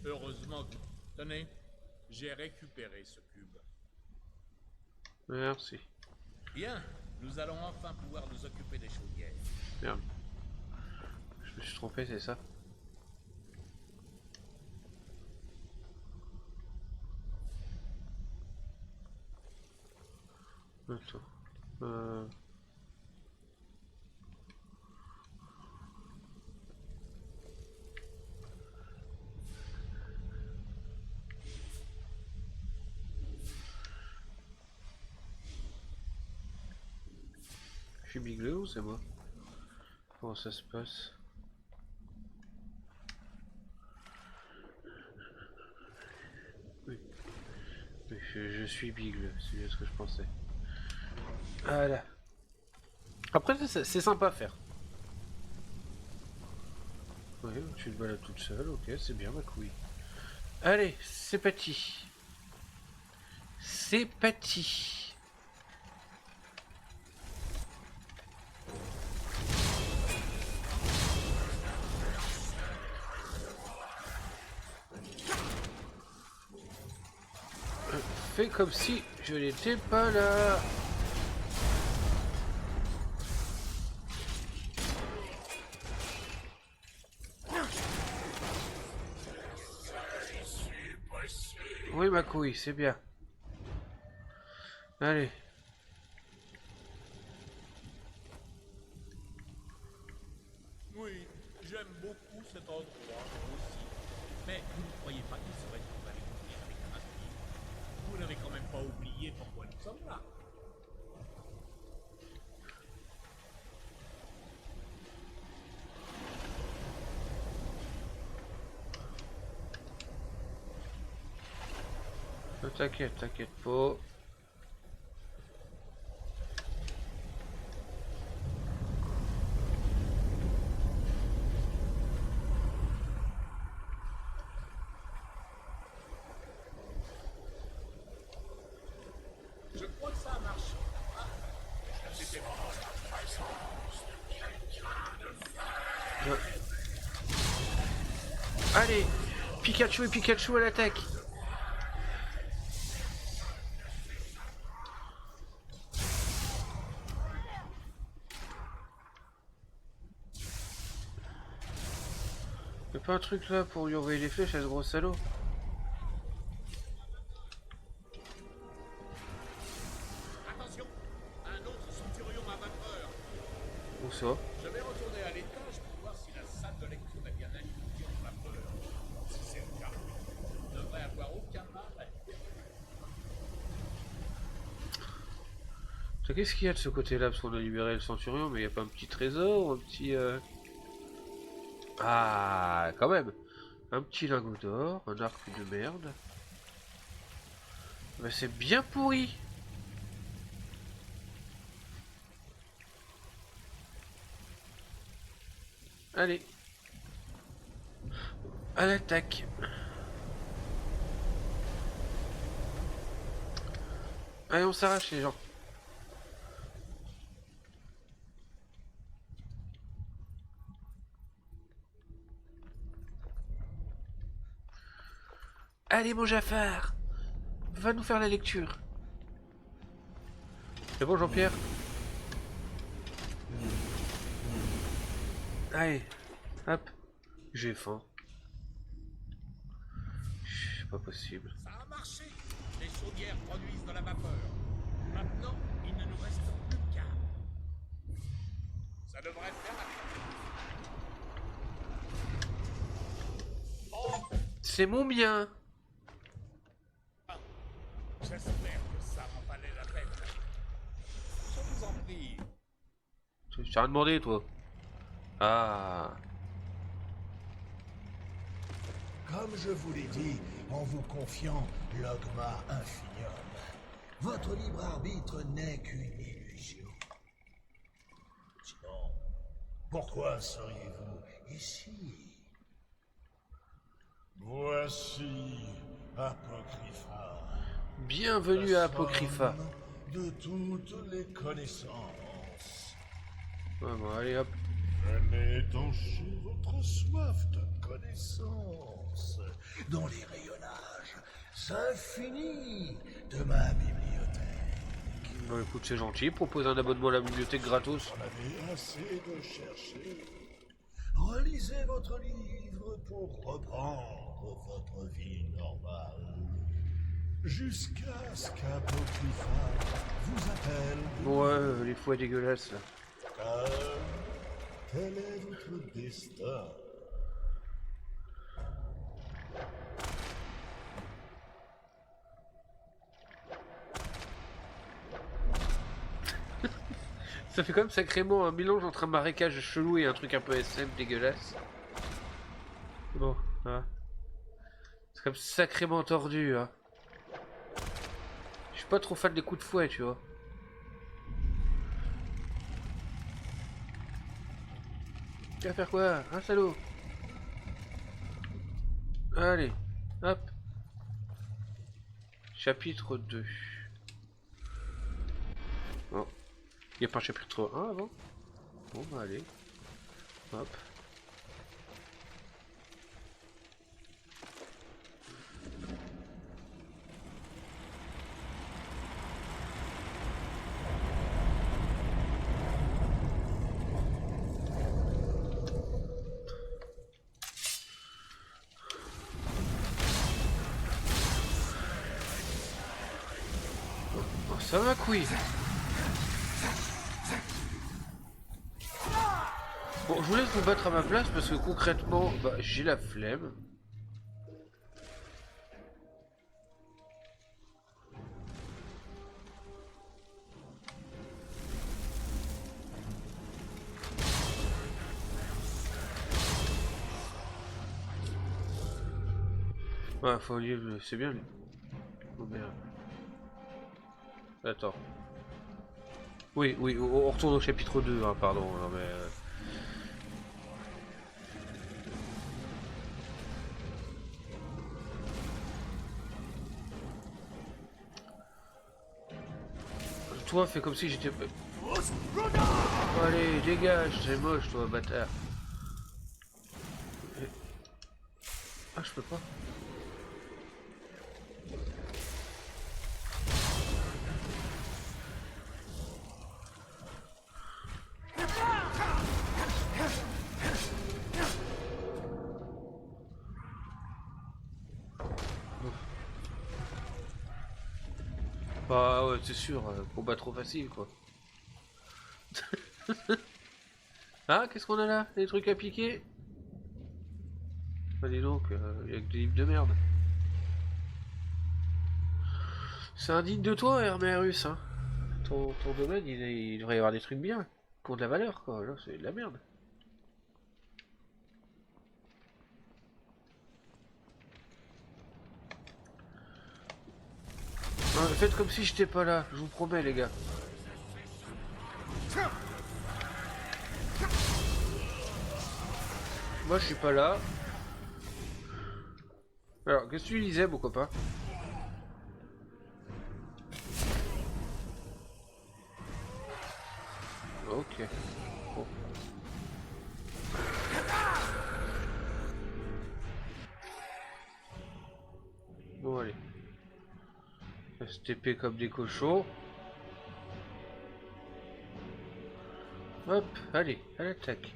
Heureusement que... Tenez, j'ai récupéré ce cube. Merci. Bien, nous allons enfin pouvoir nous occuper des chaudières. Merde. Je me suis trompé, c'est ça. Attends. Je suis bigleux ou c'est moi? Comment ça se passe? Oui. Oui, je suis bigle, c'est bien ce que je pensais. Voilà. Après, c'est sympa à faire. Oui, tu te balades toute seule, ok, c'est bien ma couille. Allez, c'est parti. C'est parti. Fais comme si je n'étais pas là. Oui, ma couille, c'est bien. Allez. Oui, j'aime beaucoup cet endroit aussi. Mais vous ne croyez pas qu'il serait temps d'aller courir avec un aspire? Vous n'avez quand même pas oublié pourquoi nous sommes là. T'inquiète, t'inquiète pas. Je crois que ça a marché. Ah, c'était vraiment la présence de quelqu'un de... Allez, Pikachu et Pikachu à l'attaque. Y'a pas un truc là pour lui envoyer les flèches à ce gros salaud? Attention, un autre centurion à vapeur. Où ça? Je vais retourner à l'étage pour voir si la salle de lecture est bien alimentée en vapeur. Si c'est le cas, il ne devrait avoir aucun mal à Qu'est-ce qu'il y a de ce côté-là? Parce qu'on a libéré le centurion, mais il n'y a pas un petit trésor, un petit... Ah, quand même. Un petit lingot d'or, un arc de merde. Mais c'est bien pourri. Allez. À l'attaque. Allez, on s'arrache les gens. Allez mon Jafar, va nous faire la lecture. C'est bon Jean-Pierre? Allez, hop, j'ai faim. C'est pas possible. Ça a marché. Les chaudières produisent de la vapeur. Maintenant, il ne nous reste plus qu'à. Ça devrait faire la... Oh, c'est mon bien. j'espère que ça en valait la peine. Je vous en prie. Tu t'as rien demandé toi. Ah. Comme je vous l'ai dit, en vous confiant l'Ogma Infinium, votre libre arbitre n'est qu'une illusion. Sinon, pourquoi seriez-vous ici? Voici Apocrypha. Bienvenue à Apocrypha. De toutes les connaissances. Ouais, bon, allez hop. Venez étancher votre soif de connaissance dans les rayonnages infinis de ma bibliothèque. Bon, écoute, c'est gentil. Propose un abonnement à la bibliothèque gratos. Vous en avez assez de chercher. Relisez votre livre pour reprendre votre vie normale. Jusqu'à ce qu'Apocrypha vous appelle. Ouais, les fouets dégueulasses là. Car tel est votre destin. Ça fait quand même sacrément un mélange entre un marécage chelou et un truc un peu SM dégueulasse. Bon, hein. C'est comme sacrément tordu, hein. Je suis pas trop fan des coups de fouet, tu vois. Tu vas faire quoi? Un salaud. Allez, hop. Chapitre 2. Bon. Il n'y a pas un chapitre 1 avant? Bon, bah allez. Hop. Oh, ça va, couille. Bon, je vous laisse vous battre à ma place parce que concrètement, bah, j'ai la flemme. Ouais, faut lire, c'est bien. Oh merde. Attends. Oui, oui, on retourne au chapitre 2, hein, pardon. Non, mais, Toi, fais comme si j'étais... Allez, dégage, c'est moche, toi, bâtard. Ah, je peux pas. Bah ouais, c'est sûr, combat trop facile, quoi. Ah, qu'est-ce qu'on a là? Des trucs à piquer? Allez donc, il y a que des livres de merde. C'est indigne de toi, Hermérus, hein. Ton domaine, il devrait y avoir des trucs bien, qui ont de la valeur, quoi. Là, c'est de la merde. Faites comme si j'étais pas là, je vous promets, les gars. Moi, je suis pas là. Alors, qu'est-ce que tu disais, mon copain? Ok. Bon. Bon, allez. STP comme des cochons. Hop, allez, à l'attaque.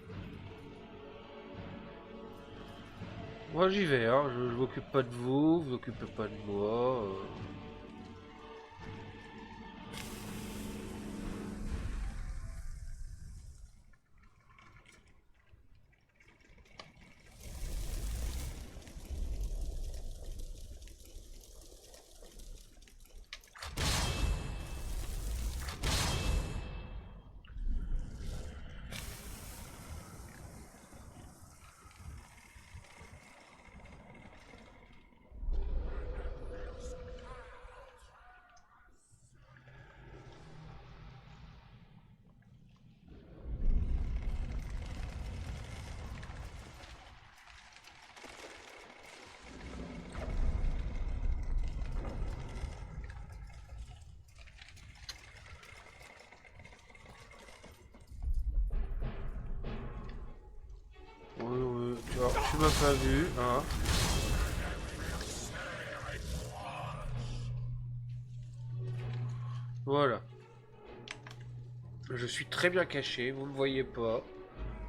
Moi j'y vais, hein. Je m'occupe pas de vous, vous occupez pas de moi. Oui, tu vois, tu m'as pas vu, hein. Voilà. Je suis très bien caché, vous me voyez pas.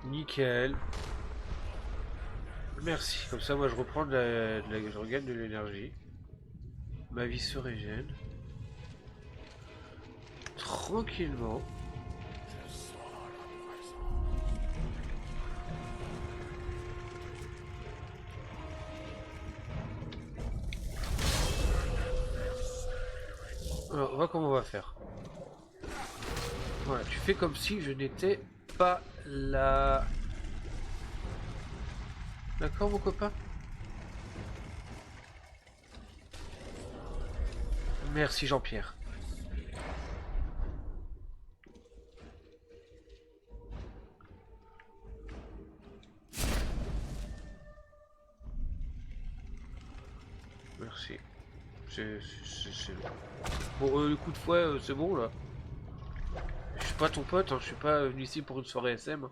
Nickel. Merci, comme ça moi je reprends je regagne de l'énergie. Ma vie se régène. Tranquillement. Alors, on va comment on va faire. Voilà, tu fais comme si je n'étais pas là. D'accord, mon copain? Merci, Jean-Pierre. Merci. C'est bon, le coup de fouet, c'est bon, là. Je suis pas ton pote, hein, je suis pas venu ici pour une soirée SM. Hein.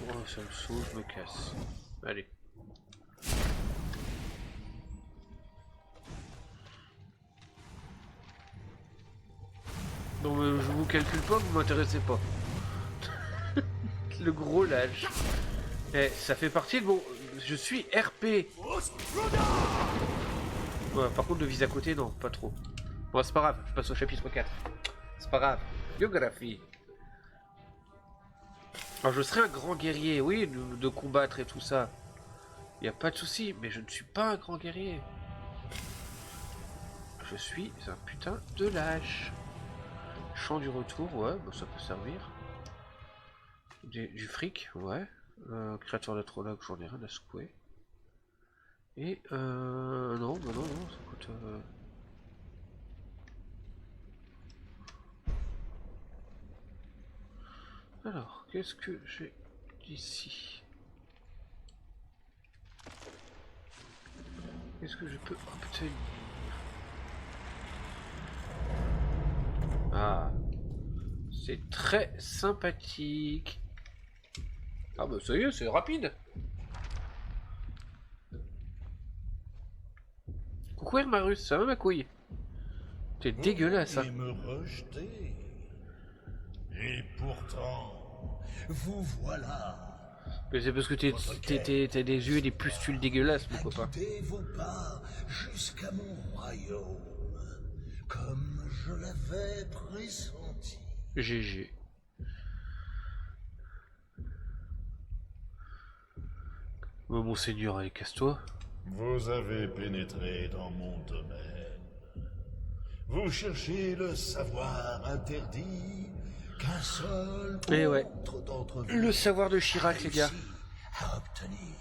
Oh, ça me saoule, je me casse. Allez. Non, mais je vous calcule pas, vous m'intéressez pas. Le gros lâche. Eh, ça fait partie de mon... Je suis RP. Ouais, par contre, de vise à côté, non, pas trop. Bon, c'est pas grave, je passe au chapitre 4. C'est pas grave. Biographie. Alors, je serai un grand guerrier, oui, de combattre et tout ça. Y a pas de souci, mais je ne suis pas un grand guerrier. Je suis un putain de lâche. Champ du retour, ouais, bah, ça peut servir. Du fric, ouais. Créateur d'astrologue, j'en ai rien à secouer. Et non, bah non, ça coûte... Alors, qu'est-ce que j'ai d'ici? Qu'est-ce que je peux obtenir? Ah, c'est très sympathique. Ah bah ça y est, c'est rapide. Coucou Hermarus, ça va ma couille? T'es dégueulasse, hein. Me rejeter. Et pourtant, vous voilà. Mais c'est parce que t'as des yeux et des pustules dégueulasses, mon copain. Guidez vos pas jusqu'à mon royaume, comme je l'avais pressenti. GG. Monseigneur, allez, casse-toi. Vous avez pénétré dans mon domaine. Vous cherchez le savoir interdit qu'un seul autre d'entre vous le savoir de Chirac, les gars. à obtenir.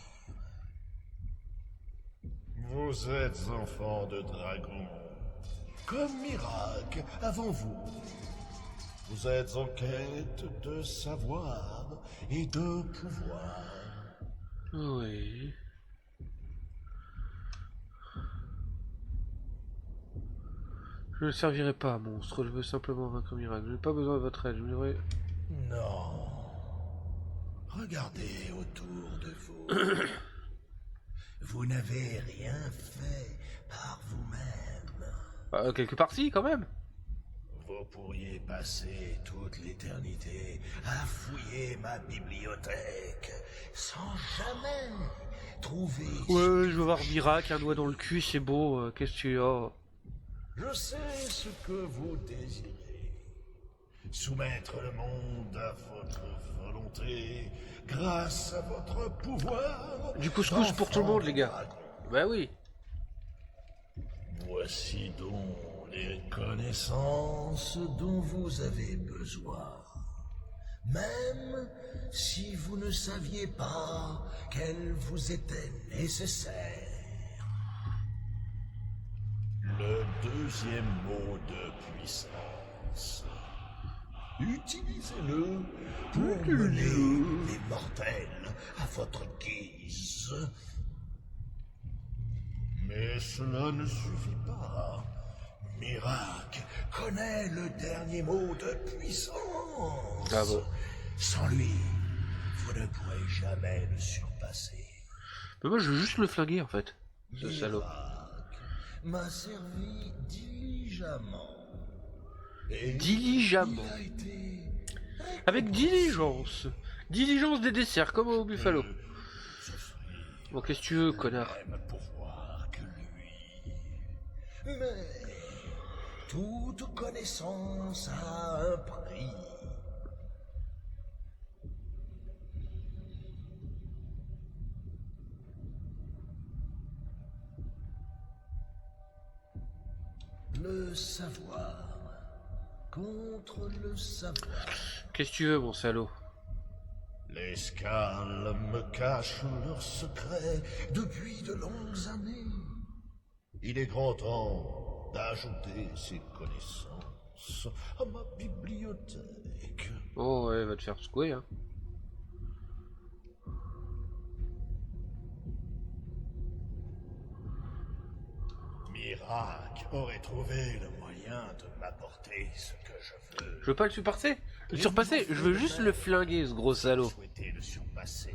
Vous êtes enfant de dragon, comme Miracle avant vous. Vous êtes en quête de savoir et de pouvoir. Oui. Je ne servirai pas à monstre, je veux simplement vaincre Miracle. Je n'ai pas besoin de votre aide, je devrais... Non. Regardez autour de vous. Vous n'avez rien fait par vous-même. Quelque part si, quand même. Vous pourriez passer toute l'éternité à fouiller ma bibliothèque sans jamais trouver... Ouais, je veux voir Miracle, un doigt dans le cul, c'est beau, qu'est-ce que tu as? Je sais ce que vous désirez. Soumettre le monde à votre volonté grâce à votre pouvoir. Du couscous pour tout le monde, les gars. Bah oui. Voici donc les connaissances dont vous avez besoin. Même si vous ne saviez pas qu'elles vous étaient nécessaires. Le deuxième mot de puissance. Utilisez-le pour mener les mortels à votre guise. Mais Mais cela ne suffit pas. Miracle connaît le dernier mot de puissance. Bravo. Sans lui, vous ne pourrez jamais le surpasser. Mais moi je veux juste le flinguer en fait. Ce salaud. Miracle m'a servi diligemment. Et Diligemment. il a été Avec diligence. Diligence des desserts, comme au Buffalo. Bon, qu'est-ce que tu veux, connard? même pouvoir que lui. Mais toute connaissance a un prix. Le savoir contre le savoir. Qu'est-ce que tu veux, mon salaud? Les Scales me cachent leurs secrets depuis de longues années. Il est grand temps d'ajouter ces connaissances à ma bibliothèque. Oh ouais, va te faire secouer, hein. Miracle aurait trouvé le moyen de m'apporter ce que je veux. Je veux pas le surpasser. Le surpasser, je veux juste le flinguer, ce gros salaud. Souhaitez le surpasser.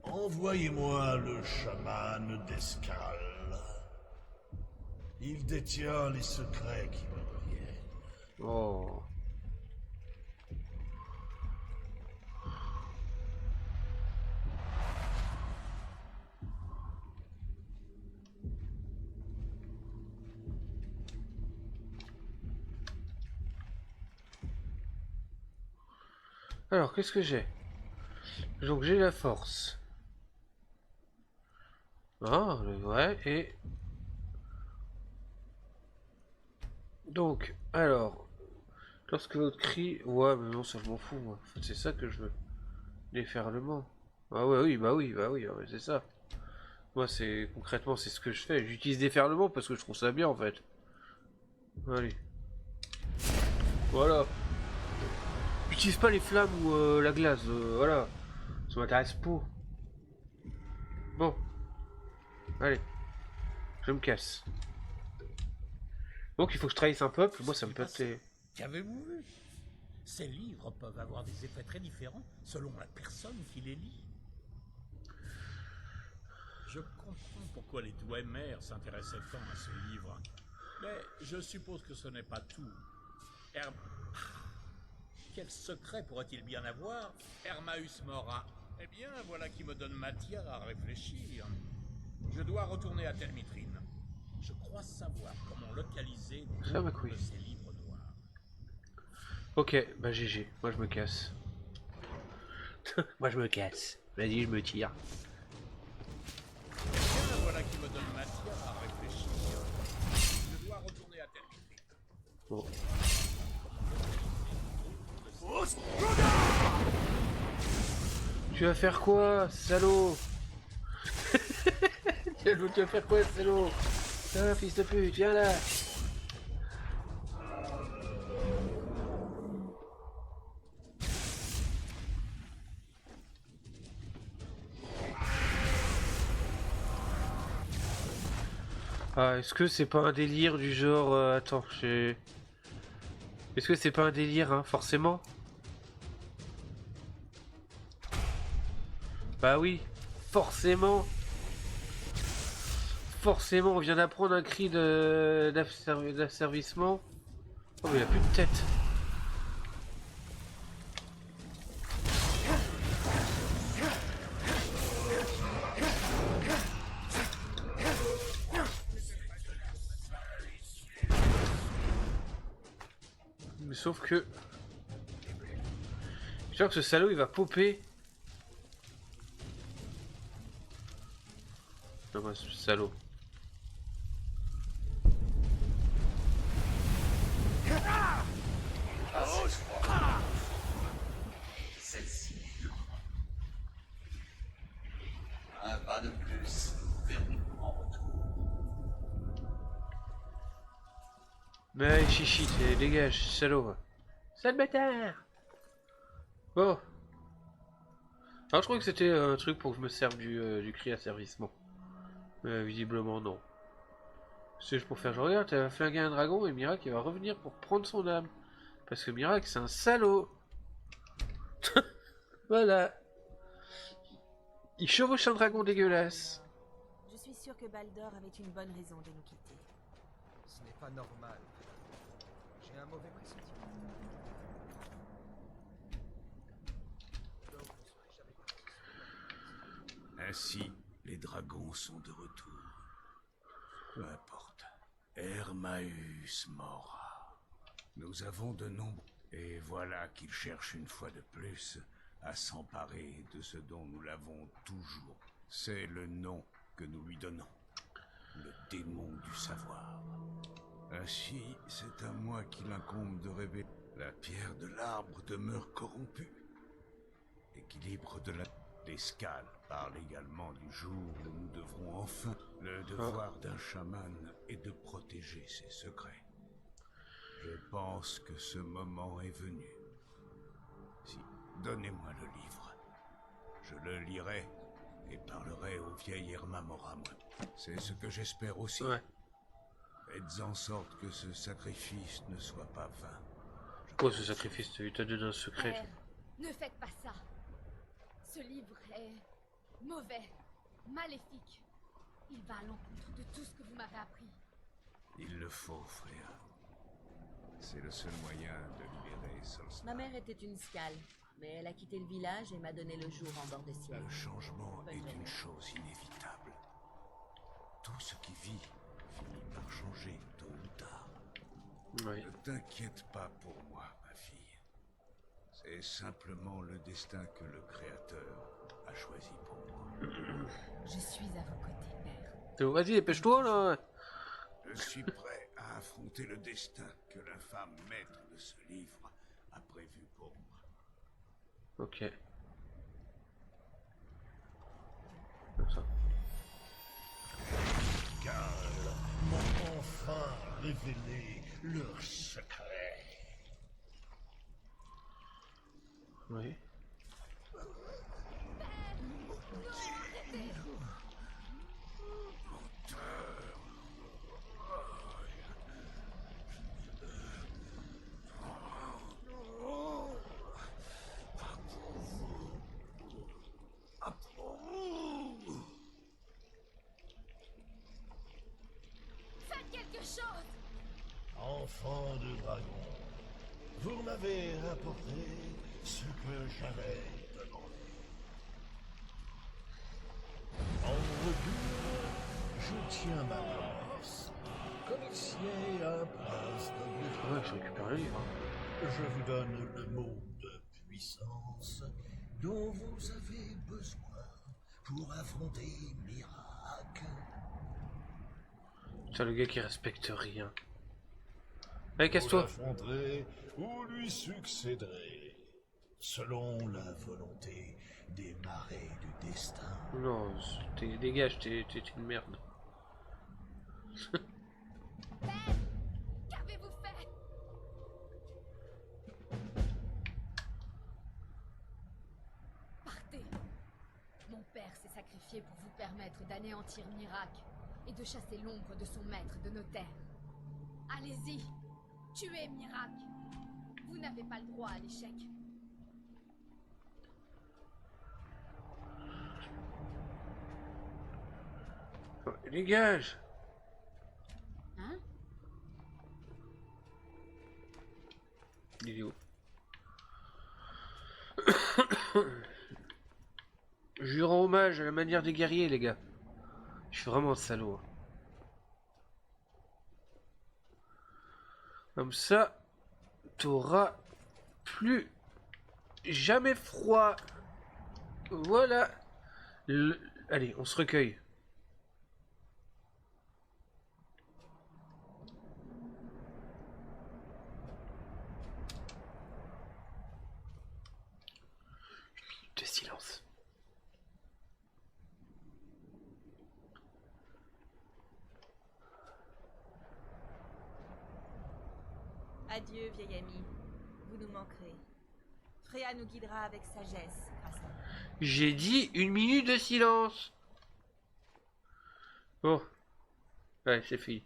Envoyez-moi le chaman d'Escale. Il détient les secrets qui me reviennent. Oh. Alors, qu'est-ce que j'ai? Donc, j'ai la force. Ah, ouais, et... Donc, alors... Lorsque l'autre crie... Ouais, mais non, ça je m'en fous, moi. En fait, c'est ça que je veux. Déferlement. Ah ouais, oui, ouais, c'est ça. Moi, c'est... Concrètement, c'est ce que je fais. J'utilise déferlement parce que je trouve ça bien, en fait. Allez. Voilà. J'utilise pas les flammes ou la glace, voilà. Ça m'intéresse pas. Bon. Allez. Je me casse. Donc il faut que je trahisse un peuple, moi ça me pète les... Qu'avez-vous vu? Ces livres peuvent avoir des effets très différents selon la personne qui les lit. Je comprends pourquoi les Dwemer s'intéressaient tant à ce livre. Mais je suppose que ce n'est pas tout. Quel secret pourrait-il bien avoir, Hermaeus Mora? Eh bien, voilà qui me donne matière à réfléchir. Je dois retourner à Telmitrine. Je crois savoir comment localiser Ça va, beaucoup couille. de ces livres noirs. Ok, bah GG, moi je me casse. Moi je me casse. Vas-y, je me tire. Eh bien, voilà qui me donne matière à réfléchir. Je dois retourner à Telmitrine. Bon. Tu vas faire quoi, salaud? Tu vas faire quoi, salaud? Ah, fils de pute, viens là. Ah, est-ce que c'est pas un délire du genre... attends, j'ai... Est-ce que c'est pas un délire, hein, forcément? Bah oui, forcément. Forcément, on vient d'apprendre un cri d'asservissement. Oh, mais il a plus de tête. Mais sauf que... J'espère que ce salaud il va popper. Non, moi, ce salaud. Celle-ci. Un pas de plus vers mon retour. Mais chichi, dégage, salaud. Sale bâtard. Bon. Alors je crois que c'était un truc pour que je me serve du cri d'asservissement. Visiblement non. C'est juste pour faire je regarde, elle va flinguer un dragon et Miracle il va revenir pour prendre son âme. Parce que Miracle c'est un salaud. Voilà. Il chevauche un dragon dégueulasse. Je suis sûr que Baldor avait une bonne raison de nous quitter. Ce n'est pas normal. J'ai un mauvais pressentiment. Donc, vous ne serez jamais partis. Ainsi, les dragons sont de retour. Peu importe. Hermaeus Mora. Nous avons de nombreux... Et voilà qu'ils cherchent une fois de plus à s'emparer de ce dont nous l'avons toujours. C'est le nom que nous lui donnons. Le démon du savoir. Ainsi, c'est à moi qu'il incombe de révéler. La pierre de l'arbre demeure corrompue. L'équilibre de la... L'escale parle également du jour où nous devrons enfin... Le devoir d'un chaman est de protéger ses secrets. Je pense que ce moment est venu. Si, donnez-moi le livre. Je le lirai et parlerai au vieil Herma Moram. C'est ce que j'espère aussi. Faites en sorte que ce sacrifice ne soit pas vain. Quoi ce sacrifice? Tu t'as donné un secret. Père, ne faites pas ça. Ce livre est mauvais, maléfique. Il va à l'encontre de tout ce que vous m'avez appris. Il le faut, frère. C'est le seul moyen de libérer Solstar. Ma mère était une scale, mais elle a quitté le village et m'a donné le jour en bord de ciel. Le changement est une chose inévitable. Tout ce qui vit finit par changer tôt ou tard. Ne t'inquiète pas pour moi, ma fille. C'est simplement le destin que le Créateur a choisi pour moi. Je suis à vos côtés, père. Vas-y, dépêche-toi là. Je suis prêt à affronter le destin que l'infâme maître de ce livre a prévu pour moi. Ok. Comme ça. Carl m'ont enfin révélé leur secret. Oui. Faites quelque chose! Enfant de dragon, vous m'avez apporté ce que j'avais demandé. En retour, je tiens ma promesse. Connaissiez un prince de Ouais, je récupère le livre. Je vous donne le mot de puissance dont vous avez besoin pour affronter Miracle. C'est le gars qui respecte rien. Allez, casse-toi. Vous l'affronterez ou lui succéderez, selon la volonté des marées du destin. Non, dégage, t'es une merde. Qu'avez-vous fait? Partez. Mon père s'est sacrifié pour vous permettre d'anéantir Miracle et de chasser l'ombre de son maître de nos terres. Allez-y, tuez Miracle. Vous n'avez pas le droit à l'échec. Dégage. Hein? Idiot. Je rends hommage à la manière des guerriers, les gars. Je suis vraiment un salaud. Hein. Comme ça, t'auras plus jamais froid. Voilà. Allez, on se recueille. De silence. Adieu, vieil ami. Vous nous manquerez. Freya nous guidera avec sagesse grâce à vous. J'ai dit 1 minute de silence. Bon. Ouais, c'est fini.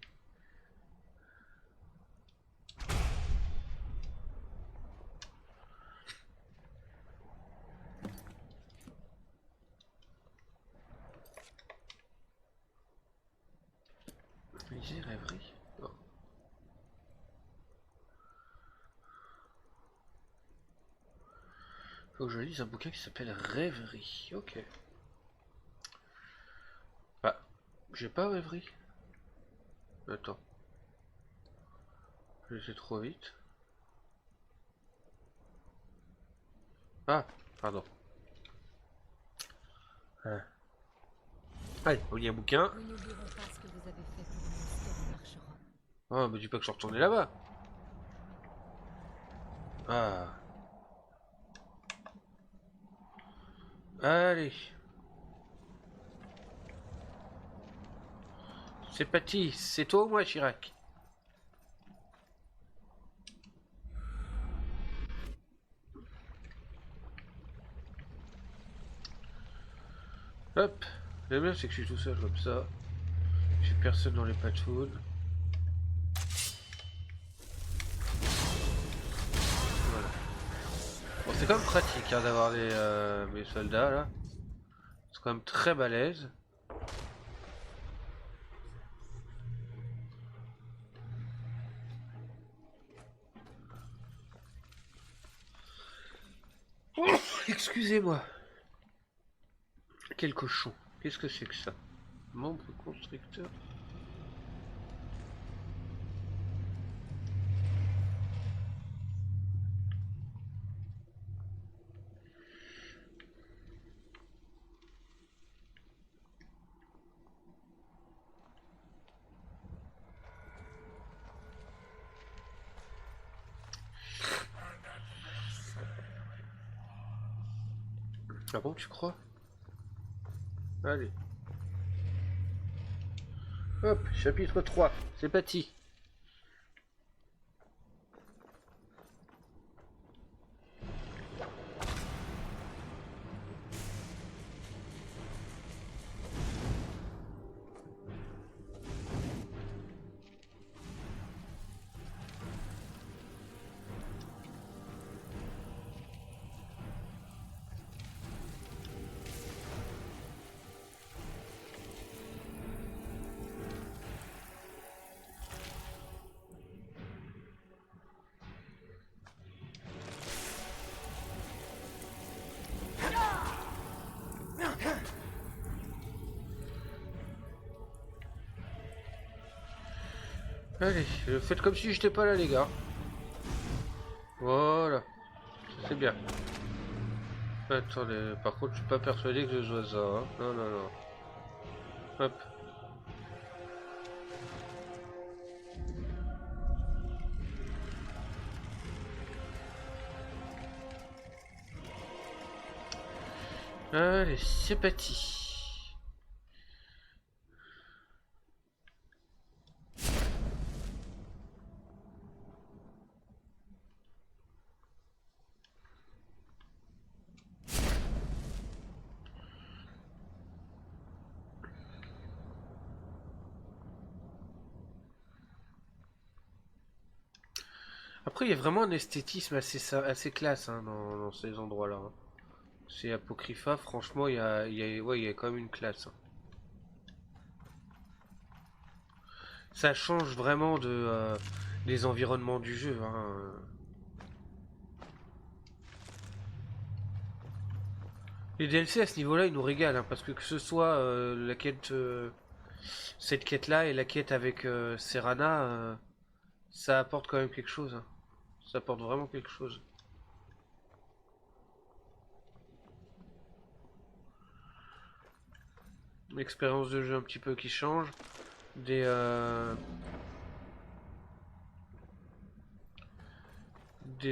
Lisez rêverie. Non. Faut que je lise un bouquin qui s'appelle Rêverie. Ok. Bah, j'ai pas rêverie. Attends. C'est trop vite. Ah, pardon. Ah. Allez, on lit un bouquin. Nous n'oublierons pas ce que vous avez fait pour une histoire marchera. Oh, me dis pas que je suis retourné là-bas. Ah. Allez. C'est parti. C'est toi ou moi, Chirac? Hop. Le bien, c'est que je suis tout seul comme ça. J'ai personne dans les patchounes. Voilà. Bon, c'est quand même pratique hein, d'avoir mes soldats là. C'est quand même très balèze. Oh, excusez-moi. Quel cochon. Qu'est-ce que c'est que ça? Membre constructeur. Ah bon, tu crois? Allez. Hop, chapitre 3, c'est parti. Allez, faites comme si j'étais pas là les gars. Voilà, c'est bien. Attendez, par contre je suis pas persuadé que je sois ça. Hein. Non, non, non. Hop. Allez, c'est parti. Après, il y a vraiment un esthétisme assez classe hein, dans ces endroits-là. Hein. C'est Apocrypha, franchement, ouais, il y a quand même une classe. Hein. Ça change vraiment des environnements du jeu. Hein. Les DLC à ce niveau-là, ils nous régalent, hein, parce que ce soit la quête, cette quête-là et la quête avec Serana, ça apporte quand même quelque chose. Hein. Ça apporte vraiment quelque chose. L'expérience de jeu un petit peu qui change. Des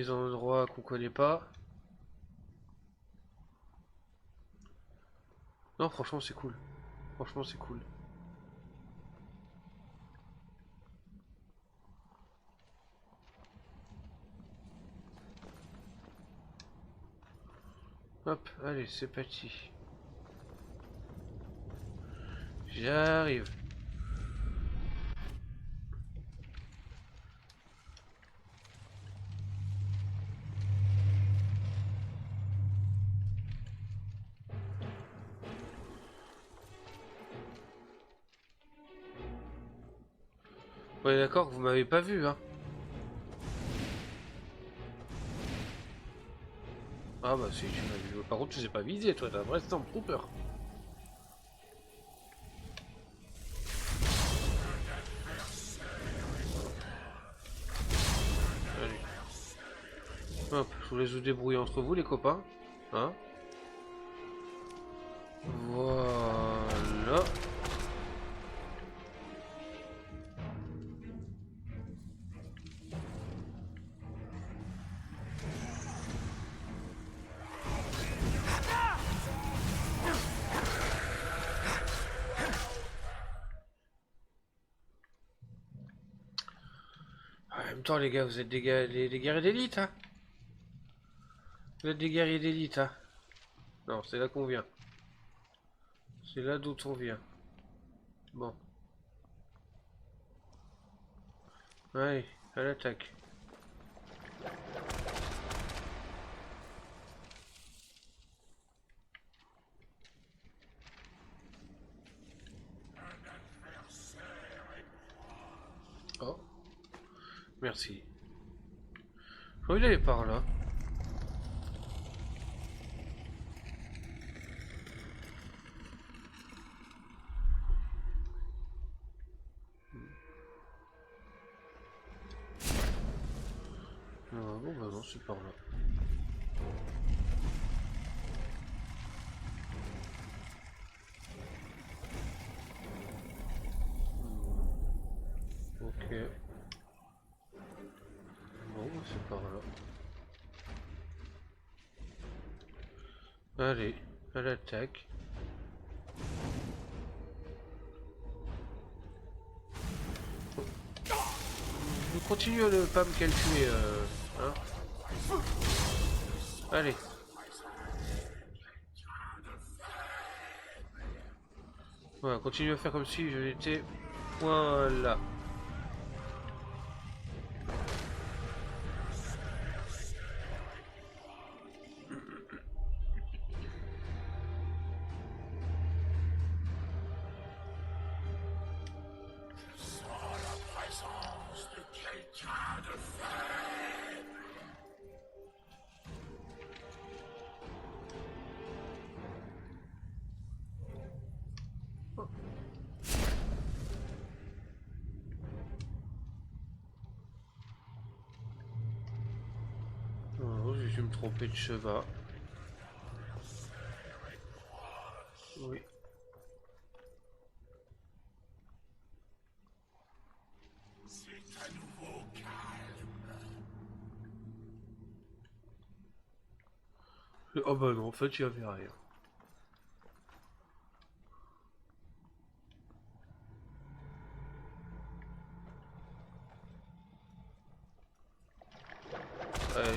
endroits qu'on connaît pas. Non, franchement, c'est cool. Franchement, c'est cool. Hop, allez, c'est parti. J'arrive. Ouais, d'accord, vous m'avez pas vu, hein. Ah bah si, tu m'as vu. Par contre, tu sais pas viser, toi, t'es un vrai Stormtrooper. Allez. Hop, je vous laisse vous débrouiller entre vous, les copains. Hein? Voilà. En même temps, les gars, vous êtes des guerriers d'élite, hein? Vous êtes des guerriers d'élite, hein? Non, c'est là qu'on vient. C'est là d'où on vient. Bon. Allez, à l'attaque. Oh. Merci. Oh, il est par là. Ah, bon, bah non, c'est par là. Ok. Bon, bah c'est par là. Allez, à l'attaque. Vous continuez à ne pas me calculer, hein. Allez. Voilà, continuez à faire comme si je l'étais. Voilà. Oh, j'ai dû me tromper de cheval. Oui. C'est à nouveau calme. Oh bah non, en fait, il n'y avait rien.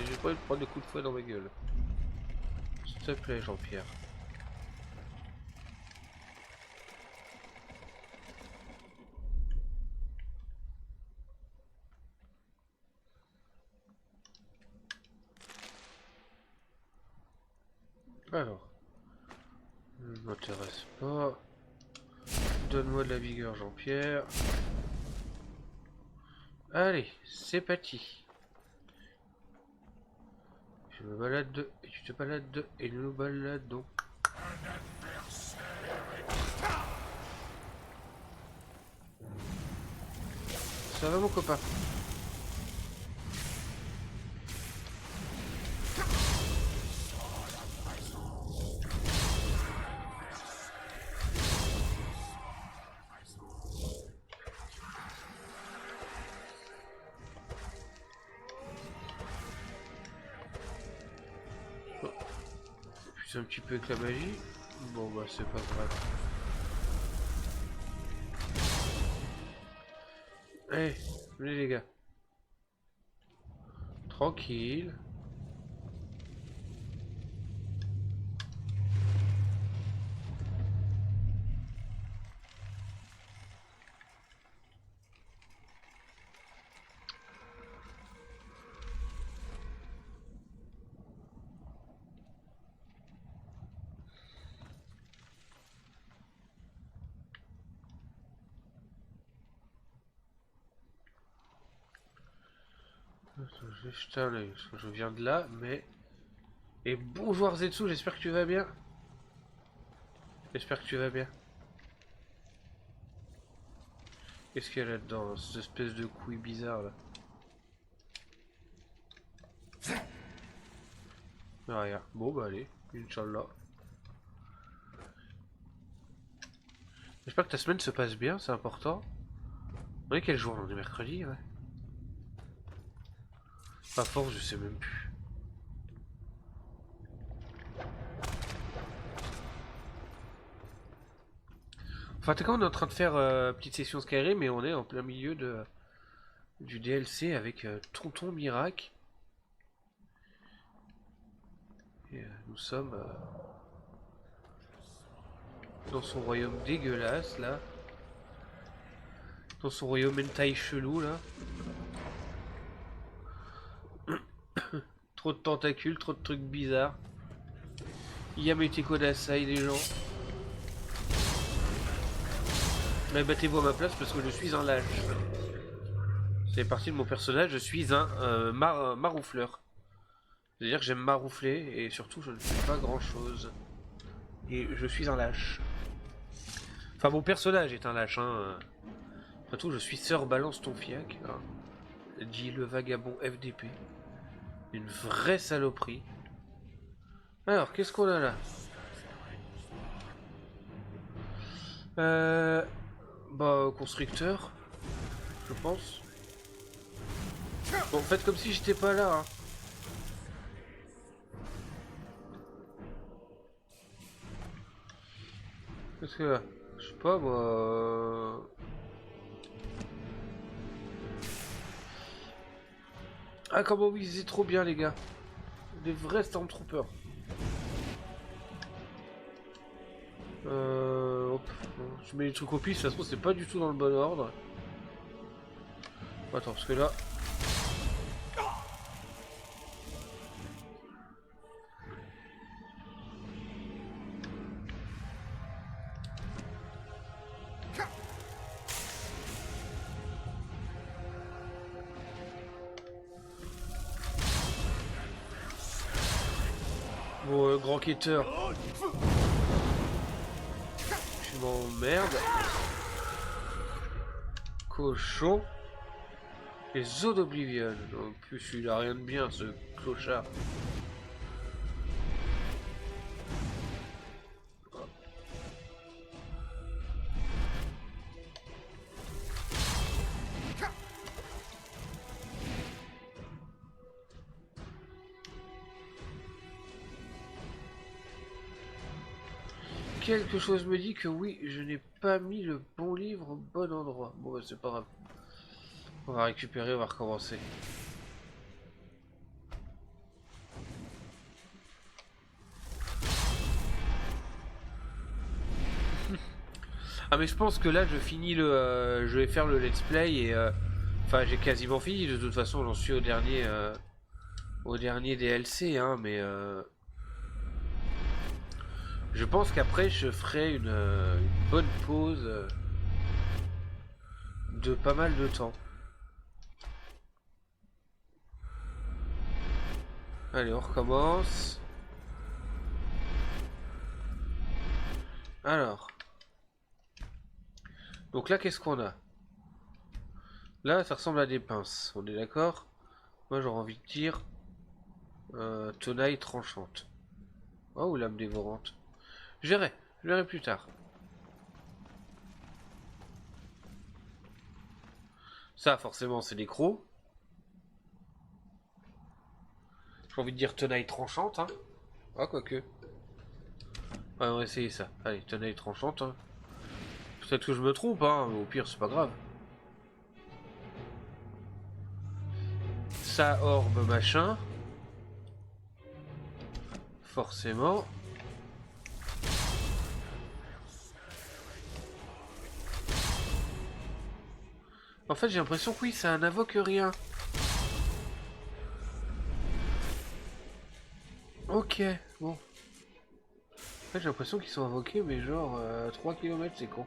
J'ai pas envie de prendre des coups de fouet dans ma gueule. S'il te plaît, Jean-Pierre. Alors. Ne m'intéresse pas. Donne-moi de la vigueur, Jean-Pierre. Allez, c'est parti. Je me balade et tu te balades et nous nous baladons. Ça va mon copain? Un petit peu avec la magie. Bon bah c'est pas grave. Allez, venez les gars. Tranquille. Je vais jeter un œil, parce que je viens de là, mais... Et bonjour Zetsu, j'espère que tu vas bien. J'espère que tu vas bien. Qu'est-ce qu'il y a là-dedans, dans cette espèce de couille bizarre là? Ah, rien. Bon bah allez, Inch'Allah. J'espère que ta semaine se passe bien, c'est important. On est quel jour? On est mercredi, ouais. À force, je sais même plus. Enfin, quand on est en train de faire petite session Skyrim, mais on est en plein milieu du DLC avec Tonton Mirac. Et nous sommes dans son royaume dégueulasse là. Dans son royaume hentai chelou là. Trop de tentacules, trop de trucs bizarres. Yamete Kodasai les gens. Mais battez-vous à ma place parce que je suis un lâche. C'est parti de mon personnage, je suis un maroufleur. C'est-à-dire que j'aime maroufler et surtout je ne fais pas grand chose. Et je suis un lâche. Enfin mon personnage est un lâche hein. Après tout je suis Sœur Balance ton fiac. Hein. Dit le vagabond FDP. Une vraie saloperie. Alors qu'est-ce qu'on a là? Bah constructeur. Je pense. Bon faites comme si j'étais pas là hein. Qu'est-ce que là? Je sais pas moi. Ah comment vous visez trop bien les gars. Des vrais Stormtroopers. Hop. Je mets les trucs au pif, ça se trouve c'est pas du tout dans le bon ordre. Attends parce que là. Bon grand quêteur. Tu m'emmerdes. Cochon. Les eaux d'Oblivion. En plus il a rien de bien ce clochard. Quelque chose me dit que oui, je n'ai pas mis le bon livre au bon endroit. Bon bah c'est pas grave. On va récupérer, on va recommencer. Ah mais je pense que là je finis le... je vais faire le let's play et... Enfin j'ai quasiment fini, de toute façon j'en suis au dernier DLC hein, mais... Je pense qu'après je ferai une bonne pause de pas mal de temps. Allez, on recommence. Alors. Donc là, qu'est-ce qu'on a? Là, ça ressemble à des pinces. On est d'accord? Moi, j'aurais envie de dire... tenaille tranchante. Oh, ou lame dévorante. Je verrai plus tard. Ça, forcément, c'est des crocs. J'ai envie de dire tenaille tranchante, hein. Ah, quoique. Ouais, on va essayer ça. Allez, tenaille tranchante. Hein. Peut-être que je me trompe, hein. Au pire, c'est pas grave. Ça, orbe, machin. Forcément. En fait, j'ai l'impression que oui, ça n'invoque rien. Ok, bon. En fait, j'ai l'impression qu'ils sont invoqués, mais genre 3 km, c'est con.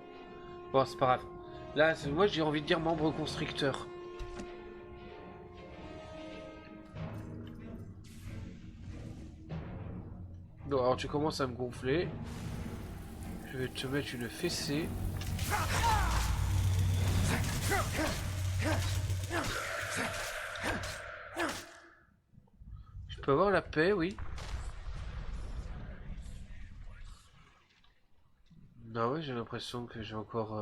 Bon, c'est pas grave. Là, moi, j'ai envie de dire membre constricteur. Bon, alors tu commences à me gonfler. Je vais te mettre une fessée. Je peux avoir la paix, oui. Non, ouais, j'ai l'impression que j'ai encore...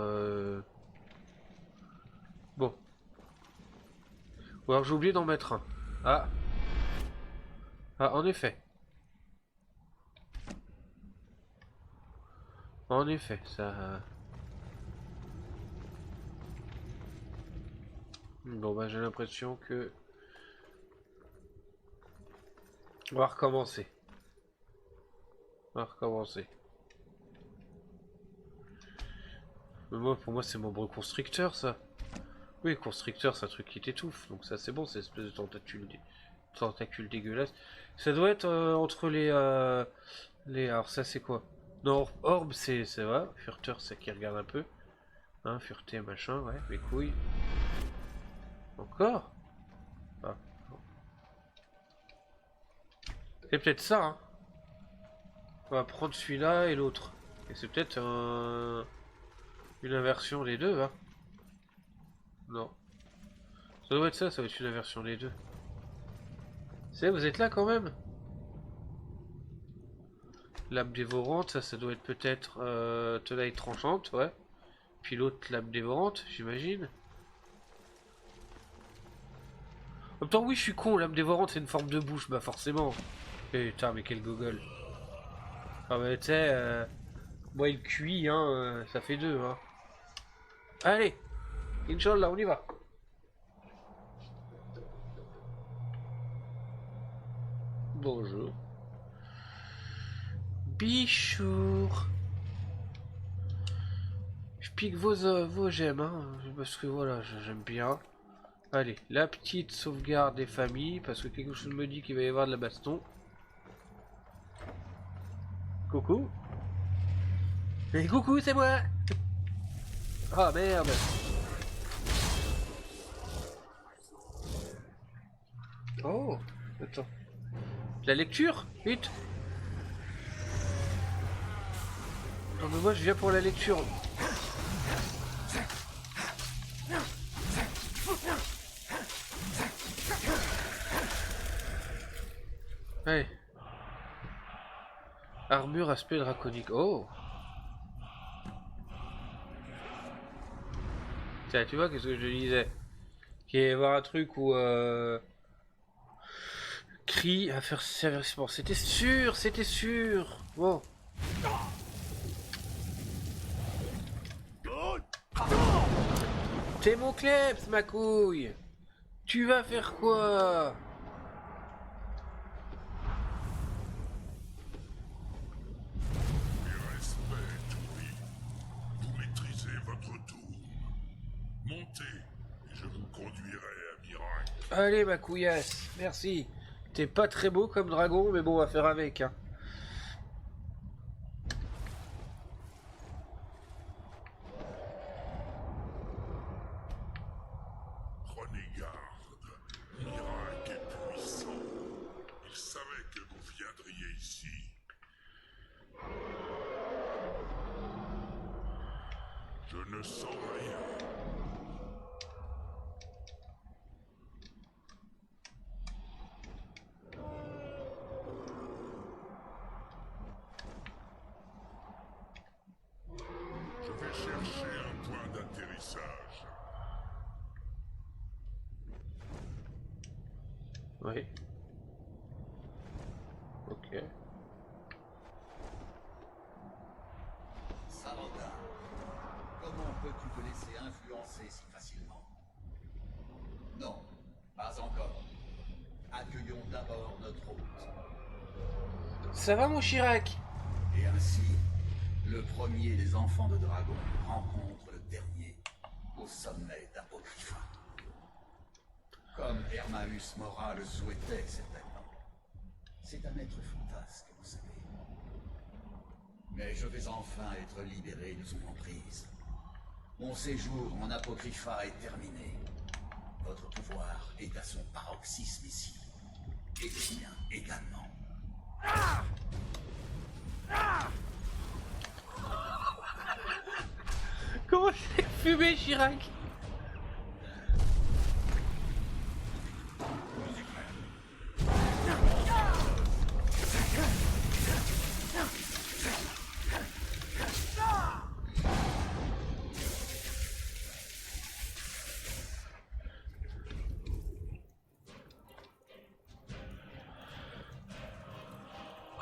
Bon. Ou alors j'ai oublié d'en mettre un. Ah. Ah, en effet. En effet, ça... Bon, bah j'ai l'impression que... On va recommencer. On va recommencer. Mais moi, pour moi, c'est membre constricteur, ça. Oui, constricteur, c'est un truc qui t'étouffe. Donc ça, c'est bon, c'est une espèce de tentacule dégueulasse. Ça doit être entre les... Alors ça, c'est quoi? Non, orbe, c'est vrai. Furteur, c'est qui regarde un peu. Hein, fureté, machin, ouais, mes couilles. Encore? Ah. C'est peut-être ça, hein. On va prendre celui-là et l'autre. Et c'est peut-être une inversion des deux, hein. Non. Ça doit être ça, ça doit être une inversion des deux. C'est, vous êtes là quand même? Lame dévorante, ça doit être peut-être tenaille tranchante, ouais. Puis l'autre lame dévorante, j'imagine. En même temps, oui, je suis con, lame dévorante, c'est une forme de bouche, bah forcément. Putain, mais quel gogol. Ah bah tu sais, moi il cuit, hein, ça fait deux, hein. Allez, Inch'Allah, on y va. Bonjour. Bichour. Je pique vos gemmes, hein, parce que voilà, j'aime bien. Allez, la petite sauvegarde des familles, parce que quelque chose me dit qu'il va y avoir de la baston. Coucou. Et coucou, c'est moi. Ah merde. Oh, attends. La lecture, vite. Non mais moi je viens pour la lecture. Allez. Armure aspect draconique. Oh. Tiens, tu vois qu'est-ce que je disais? Qu'il va y avoir un truc où cri à faire service. C'était sûr, c'était sûr. Bon. T'es mon kleps, ma couille. Tu vas faire quoi? Vous maîtrisez votre tour. Montez, et je vous conduirai à Mirac. Allez, ma couillasse, merci. T'es pas très beau comme dragon, mais bon, on va faire avec, hein. Prenez garde. Mirac est puissant. Il savait que vous viendriez ici. Je ne sens rien. Je vais chercher un point d'atterrissage. Oui. Ok. Samantha, comment peux-tu te laisser influencer si facilement? Non, pas encore. Accueillons d'abord notre hôte. Ça va, mon Chirac? Et ainsi, le premier des enfants de dragon rencontre le dernier au sommet d'Apocrypha. Comme Hermaeus Mora le souhaitait certainement. C'est un être fantasque, vous savez. Mais je vais enfin être libéré de son emprise. Mon séjour en Apocrypha est terminé. Votre pouvoir est à son paroxysme ici. Et le mien également. Comment c'est fumé, Chirac?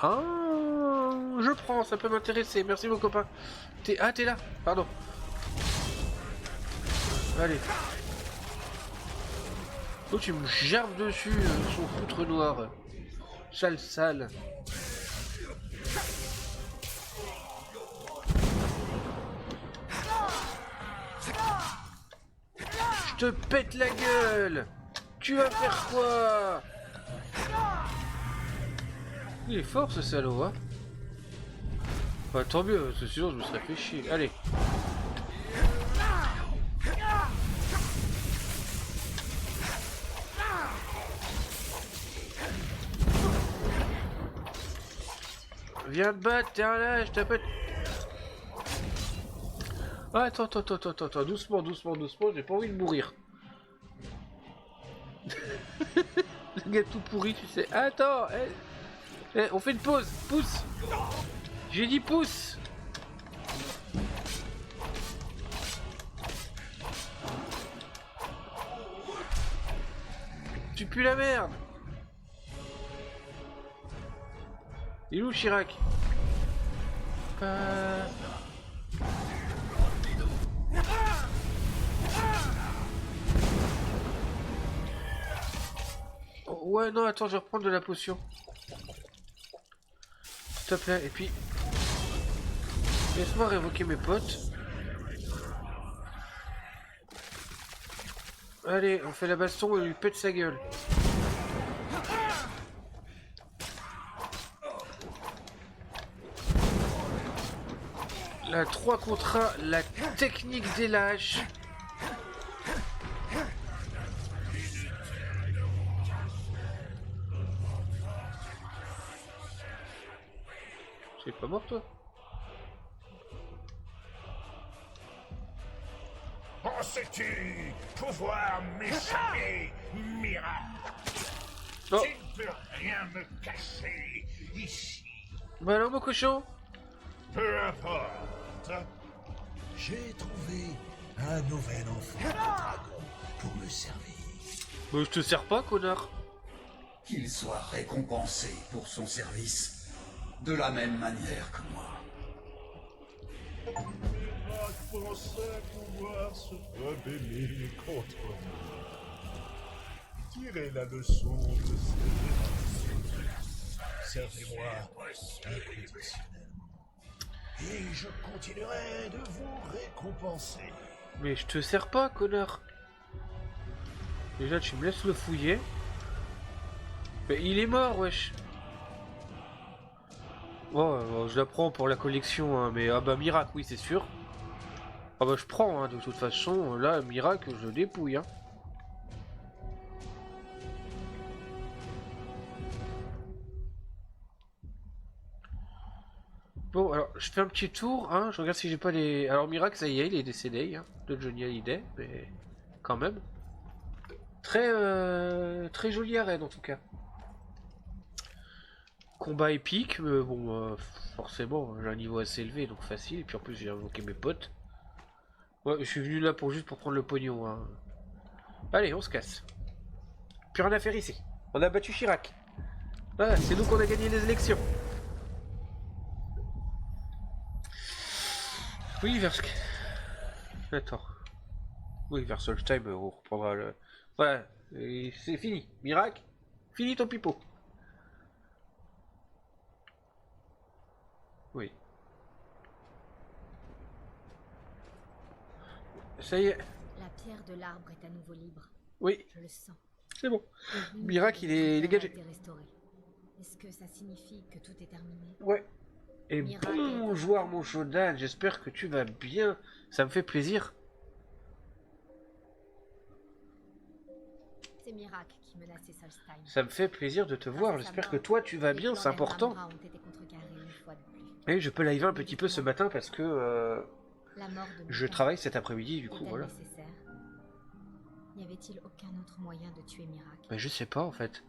Ah, je prends, ça peut m'intéresser. Merci mon copain. Ah, t'es là, pardon. Allez. Oh, tu me gerbes dessus, son foutre noir. Sale, sale. Je te pète la gueule. Tu vas faire quoi? Il est fort ce salaud, hein. Bah tant mieux, parce que sinon je me serais fait chier. Allez. Viens te battre, t'es un lâche, je t'appelle. Ah, attends, doucement, j'ai pas envie de mourir. Le gars tout pourri, tu sais. Attends, on fait une pause, pousse. J'ai dit pousse. Tu pues la merde. Il est où Chirac? Oh, ouais, non, attends, je vais reprendre de la potion. S'il te plaît, et puis... Laisse-moi révoquer mes potes. Allez, on fait la baston et on lui pète sa gueule. La 3 contre 1, la technique des lâches. C'est pas mort toi? Pensais-tu pouvoir m'échapper, Miracle? Oh. Tu ne peux rien me cacher ici. Bah alors mon cochon? Peu importe. J'ai trouvé un nouvel enfant de dragon pour me servir. Bah je te sers pas, connard. Qu'il soit récompensé pour son service, de la même manière que moi. Miracle pensait pouvoir se rebeller contre nous. Tirez la leçon de ces servez-moi inconditionnellement. Et je continuerai de vous récompenser. Mais je te sers pas, connard. Déjà, tu me laisses le fouiller. Mais il est mort, wesh. Oh, je la prends pour la collection, hein, mais ah bah Miracle, oui, c'est sûr. Ah bah je prends, hein, de toute façon, là, Miracle, je dépouille, hein. Bon, alors, je fais un petit tour, hein, je regarde si j'ai pas les... Alors, Miracle, ça y est, il est décédé, hein, de Johnny Hallyday, mais quand même. Très jolie arène, en tout cas. Combat épique, mais bon, forcément, j'ai un niveau assez élevé, donc facile, et puis en plus, j'ai invoqué mes potes. Ouais, je suis venu là juste pour prendre le pognon, hein. Allez, on se casse. Plus rien à faire ici. On a battu Chirac. Voilà, c'est nous qu'on a gagné les élections. Oui, vers... Attends. Oui, vers Solstheim, on reprendra le... Voilà, c'est fini. Miracle, fini ton pipeau. Oui. Ça y est. La pierre de l'arbre est à nouveau libre. Oui. Je le sens. C'est bon. Miracle, il est dégagé. Est-ce que ça signifie que tout est terminé? Ouais. Et bonjour mon Shodan, j'espère que tu vas bien. Ça me fait plaisir. C'est Miracle qui menaçait Solstheim. Ça me fait plaisir de te voir. J'espère que toi tu vas bien, c'est important. Et je peux live un petit peu ce matin parce que La mort de je travaille cet après-midi, du coup, est-elle voilà. nécessaire? N'y avait-il aucun autre moyen de tuer Miracle? Mais je sais pas, en fait.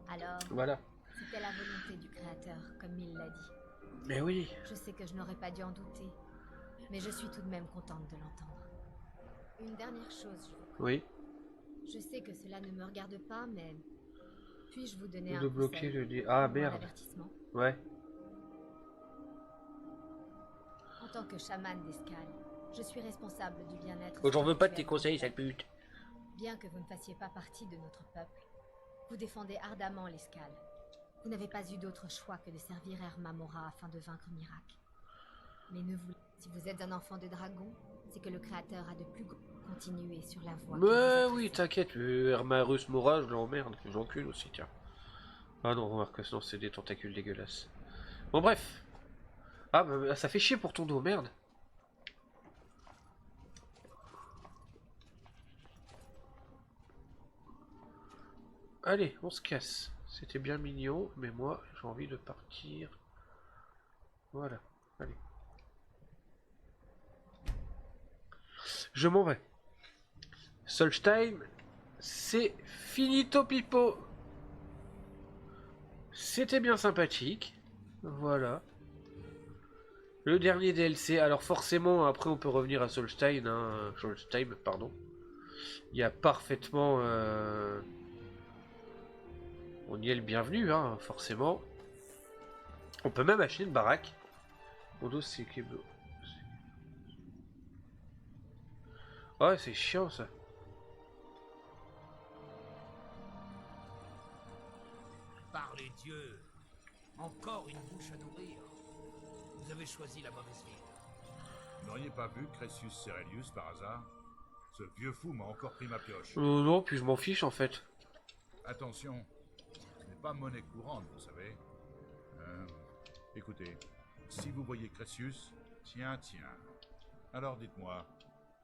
Alors, Voilà. c'était la volonté du Créateur, comme il l'a dit. Mais oui. Je sais que je n'aurais pas dû en douter, mais je suis tout de même contente de l'entendre. Une dernière chose, je vous prie. Oui. Je sais que cela ne me regarde pas, mais puis-je vous donner De un bloquer conseil, le... Ah, ou un merde. avertissement? Ouais. En tant que chaman d'escale, je suis responsable du bien-être. Oh, j'en veux pas de tes spirituel. conseils, sale pute. Bien que vous ne fassiez pas partie de notre peuple, vous défendez ardemment l'escale. Vous n'avez pas eu d'autre choix que de servir Hermamora afin de vaincre Miracle. Mais ne vous... Si vous êtes un enfant de dragon, c'est que le Créateur a de plus grands... Continuez sur la voie. Mais oui, t'inquiète, Hermarus Mora, je l'emmerde, je l'encule aussi, tiens. Ah non, remarque, non, c'est des tentacules dégueulasses. Bon, bref. Ah, bah, ça fait chier pour ton dos, merde. Allez, on se casse. C'était bien mignon, mais moi, j'ai envie de partir. Voilà, allez. Je m'en vais. Solstheim, c'est finito pipo. C'était bien sympathique. Voilà. Le dernier DLC. Alors forcément, après on peut revenir à Solstheim, hein, Solstheim, pardon. Il y a parfaitement... On y est le bienvenu, hein, forcément. On peut même acheter une baraque. Mon dos, c'est... Ouais, c'est chiant, ça. Par les dieux, encore une bouche à nourrir. Vous avez choisi la mauvaise ville. Vous n'auriez pas vu Cressius Serelius par hasard? Ce vieux fou m'a encore pris ma pioche. Non, puis je m'en fiche en fait. Attention, ce n'est pas monnaie courante, vous savez. Écoutez, si vous voyez Cressius, tiens. Alors dites-moi,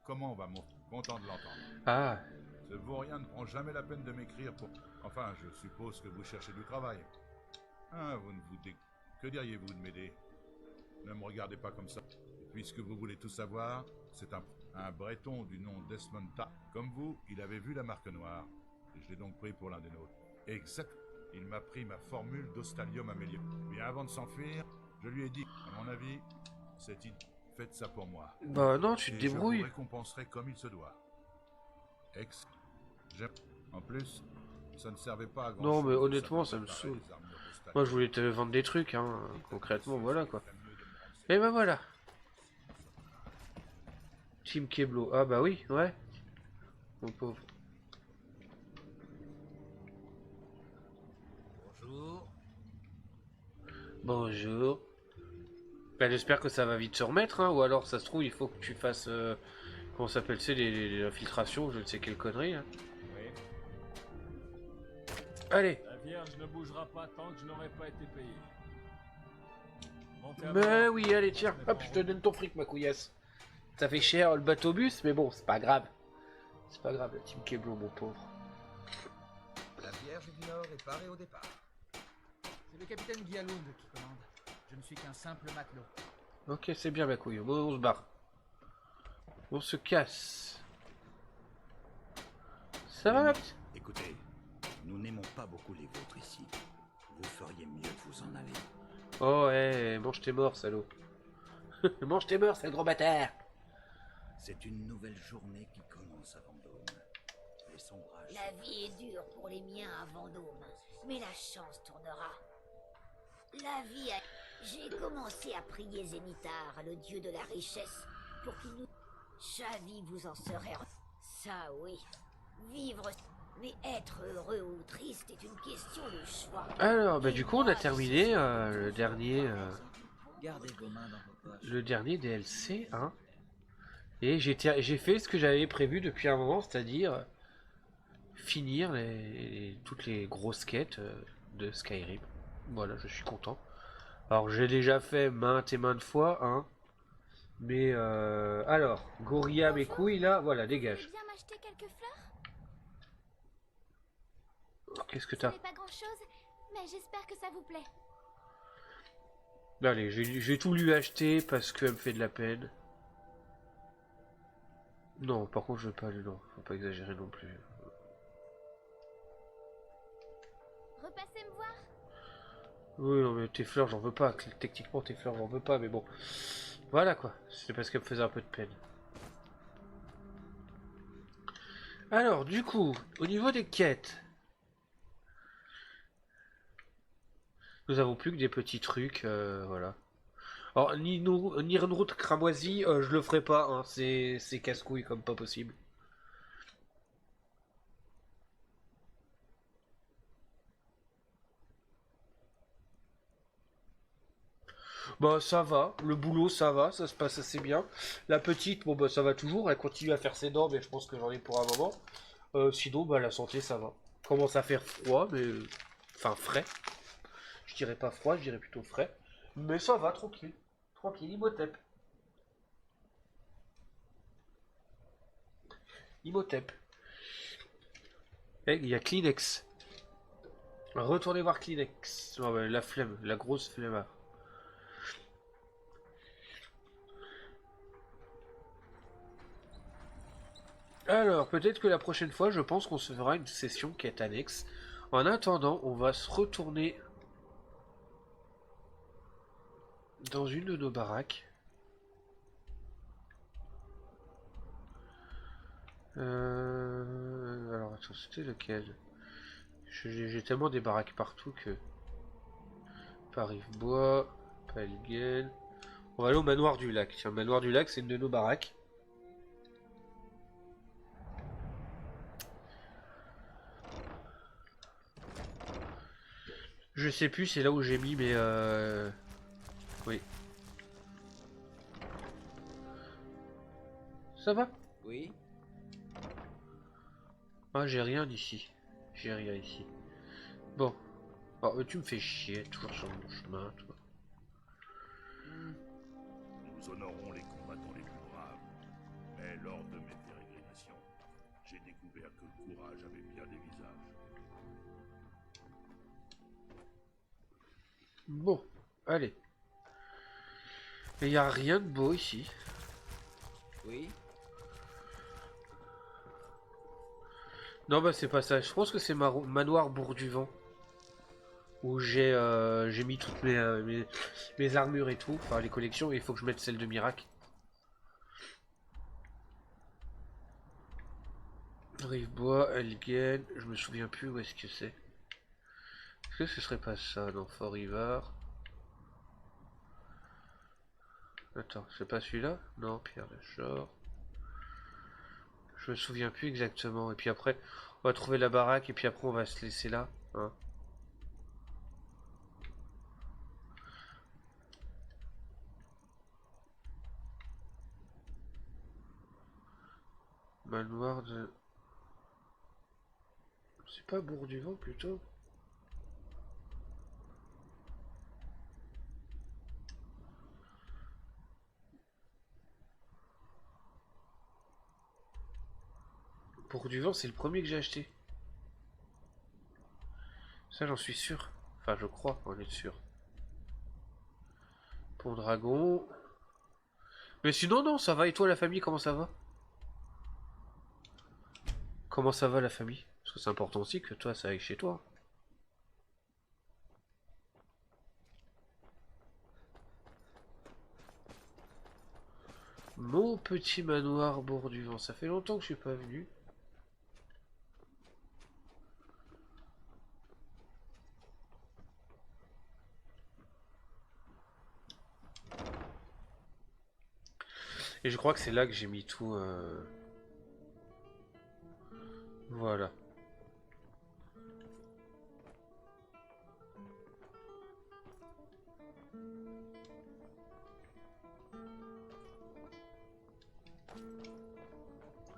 comment on va mourir? Content de l'entendre. Ah. Ce vaurien ne prend jamais la peine de m'écrire pour... Enfin, je suppose que vous cherchez du travail. Ah, vous ne vous dé... Que diriez-vous de m'aider? Ne me regardez pas comme ça. Puisque vous voulez tout savoir, c'est un breton du nom Desmond Ta. Comme vous, il avait vu la marque noire. Et je l'ai donc pris pour l'un des nôtres. Exact. Il m'a pris ma formule d'Ostalium Amélior. Bien avant de s'enfuir, je lui ai dit, à mon avis, cette idée, faites ça pour moi. Bah non, tu te débrouilles. Je vous récompenserai comme il se doit. En plus, ça ne servait pas à grand chose. Non, mais honnêtement, ça me saoule. Moi, je voulais te vendre des trucs, hein. Concrètement, voilà quoi. Et ben voilà. Team Keblo. Ah bah oui, ouais. Mon pauvre. Bonjour. Bonjour. Ben, j'espère que ça va vite se remettre, hein. Ou alors, ça se trouve, il faut que tu fasses... comment ça s'appelle, c'est les infiltrations, je ne sais quelle connerie, hein. Oui. Allez. La Vierge ne bougera pas tant que je n'aurai pas été payé. Mais oui, allez, tiens, hop, je te donne ton fric, ma couillasse. Ça fait cher le bateau bus, mais bon, c'est pas grave. C'est pas grave, la team Keblo, mon pauvre. La Vierge du Nord est parée au départ. C'est le capitaine Guialound qui commande. Je ne suis qu'un simple matelot. Ok, c'est bien, ma couille. Bon, on se barre. On se casse. Ça va, Max? Écoutez, nous n'aimons pas beaucoup les vôtres ici. Vous feriez mieux de vous en aller. Oh, ouais, mange tes morts, salaud. Mange tes morts, sale gros bâtard. C'est une nouvelle journée qui commence à Vendôme. Les sombrages... La vie est dure pour les miens à Vendôme, mais la chance tournera. La vie a... J'ai commencé à prier Zénitar, le dieu de la richesse, pour qu'il nous... Chavi vous en serait... Ça, oui. Vivre... Mais être heureux ou triste est une question de choix. Alors, bah du coup, on a terminé le dernier... Gardez vos mains dans vos poches. Le dernier DLC, hein. Et j'ai fait ce que j'avais prévu depuis un moment, c'est-à-dire finir toutes les grosses quêtes de Skyrim. Voilà, je suis content. Alors j'ai déjà fait maintes et maintes fois, hein. Mais alors, Gorilla mes couilles là, voilà, dégage. Bien m'acheter quelques fleurs? Qu'est-ce que Ce t'as? n'est pas grand-chose, mais j'espère que ça vous plaît. Allez, j'ai tout lui acheter parce qu'elle me fait de la peine. Non, par contre, je veux pas... Non, faut pas exagérer non plus. Repassez me voir. Oui, non, mais tes fleurs, j'en veux pas. Techniquement, tes fleurs, j'en veux pas, mais bon. Voilà, quoi. C'est parce qu'elle me faisait un peu de peine. Alors, du coup, au niveau des quêtes... Nous avons plus que des petits trucs, voilà. Alors, Nirnroot cramoisi, je le ferai pas, hein. C'est casse-couille comme pas possible. Bah ça va, le boulot ça va, ça se passe assez bien. La petite, bon bah ça va toujours, elle continue à faire ses dents, mais je pense que j'en ai pour un moment. Sinon, bah la santé ça va. Commence à faire froid, mais... Enfin frais. Je dirais pas froid, je dirais plutôt frais. Mais ça va, tranquille. Tranquille, Imhotep. Imhotep. Eh, il y a Kleenex. Retournez voir Kleenex. Oh, bah, la flemme, la grosse flemme. Alors, peut-être que la prochaine fois, je pense qu'on se fera une session qui est annexe. En attendant, on va se retourner dans une de nos baraques. Alors, attends, c'était lequel? J'ai tellement des baraques partout que... Paris-Bois, Palgen... On va aller au manoir du lac. Tiens, le manoir du lac, c'est une de nos baraques. Je sais plus, c'est là où j'ai mis, mais oui. Ça va? Oui. Ah, j'ai rien ici. J'ai rien ici. Bon. Oh, tu me fais chier, toujours sur mon chemin, toi. Nous honorons les combattants les plus braves. Mais lors de mes pérégrinations, j'ai découvert que le courage avait bien des visages. Bon, allez. Mais il n'y a rien de beau ici. Oui. Non, bah c'est pas ça. Je pense que c'est Manoir Bourg-du-Vent. Où j'ai mis toutes mes armures et tout. Enfin, les collections. Et il faut que je mette celle de Mirac. Rive-Bois, Elgen. Je me souviens plus où est-ce que c'est. Est-ce que ce serait pas ça dans Fort Rivard? Attends, c'est pas celui-là? Non, Pierre de Chor. Je me souviens plus exactement. Et puis après, on va trouver la baraque et puis après on va se laisser là. Hein. Manoir de... C'est pas Bourg-du-Vent plutôt? Bourg-du-Vent, c'est le premier que j'ai acheté. Ça, j'en suis sûr. Enfin, je crois en être sûr. Pont Dragon. Mais sinon, non, ça va. Et toi, la famille, comment ça va? Comment ça va, la famille? Parce que c'est important aussi que toi, ça aille chez toi. Mon petit manoir Bourg-du-Vent. Ça fait longtemps que je suis pas venu. Et je crois que c'est là que j'ai mis tout. Voilà.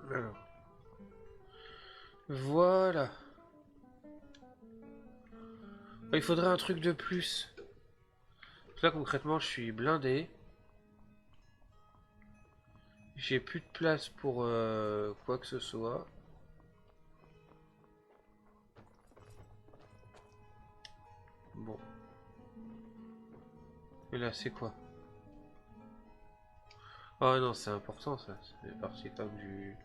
Alors. Voilà. Il faudrait un truc de plus. Là concrètement je suis blindé. J'ai plus de place pour quoi que ce soit. Bon. Et là, c'est quoi? Oh non, c'est important ça. C'est parti comme du...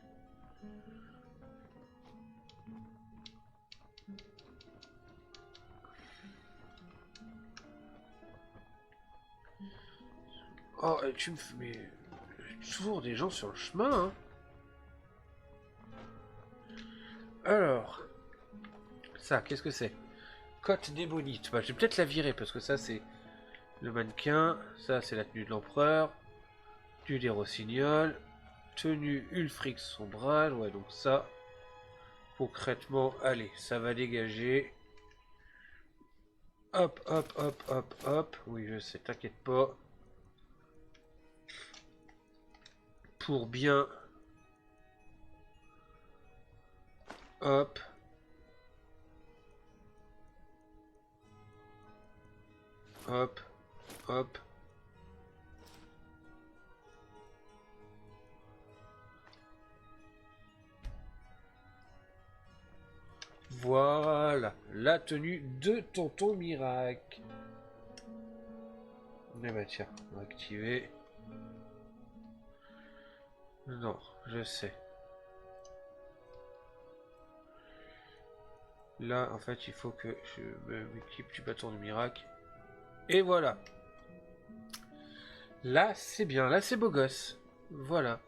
Oh, et tu me fais... Mais... Toujours des gens sur le chemin, hein. Alors... Ça, qu'est-ce que c'est? Côte des bonites. Bah, je vais peut-être la virer, parce que ça, c'est... Le mannequin. Ça, c'est la tenue de l'empereur. Tenue des rossignols. Tenue Ulfric Sombrage. Ouais, donc ça... Concrètement, allez, ça va dégager. Hop, hop, hop, hop, hop. Oui, je sais, t'inquiète pas. Pour bien... Hop. Hop. Hop. Voilà, la tenue de Tonton Miracle. Eh bah tiens, on va activer. Non, je sais. Là, en fait, il faut que je m'équipe du bâton du miracle. Et voilà. Là, c'est bien. Là, c'est beau gosse. Voilà.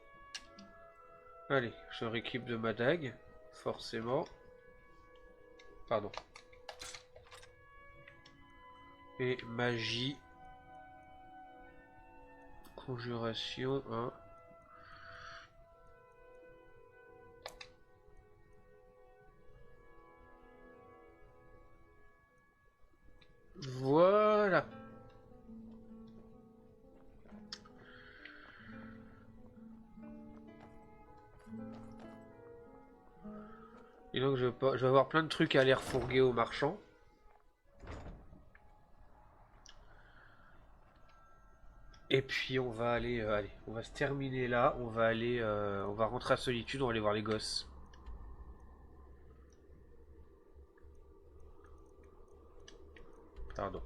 Allez, je rééquipe de ma dague. Forcément. Pardon. Et magie. Conjuration, hein. Voilà. Et donc je vais avoir plein de trucs à aller refourguer aux marchands. Et puis on va aller, allez, on va se terminer là. On va aller, on va rentrer à Solitude. On va aller voir les gosses. Pardon.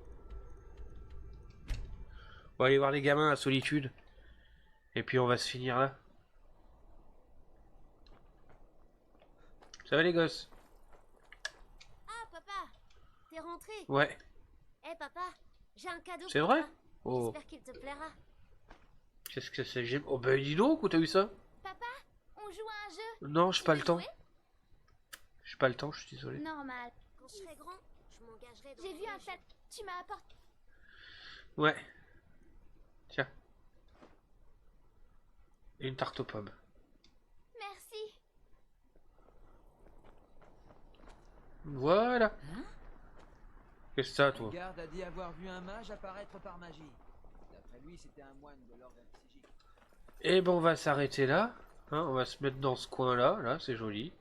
On va aller voir les gamins à Solitude. Et puis on va se finir là. Ça va les gosses? Ah papa, t'es rentré? Ouais. Eh papa, j'ai un cadeau. C'est pour vrai? toi. Oh. J'espère qu'il te plaira. Qu'est-ce que c'est? Oh bah dis donc, où t'as eu ça? Papa, on joue à un jeu. Non, j'ai pas le temps. J'ai pas le temps, je suis désolé. Normal. Quand je serai grand, je m'engagerai dans... J'ai vu un tas... Tu m'as apporté... Ouais. Tiens. Et une tarte aux pommes. Merci. Voilà. Qu'est-ce que ça, toi? Le garde a dit avoir vu un mage apparaître par magie. D'après lui, c'était un moine de l'ordre psychique. Et ben on va s'arrêter là. Hein, on va se mettre dans ce coin-là. Là, c'est joli.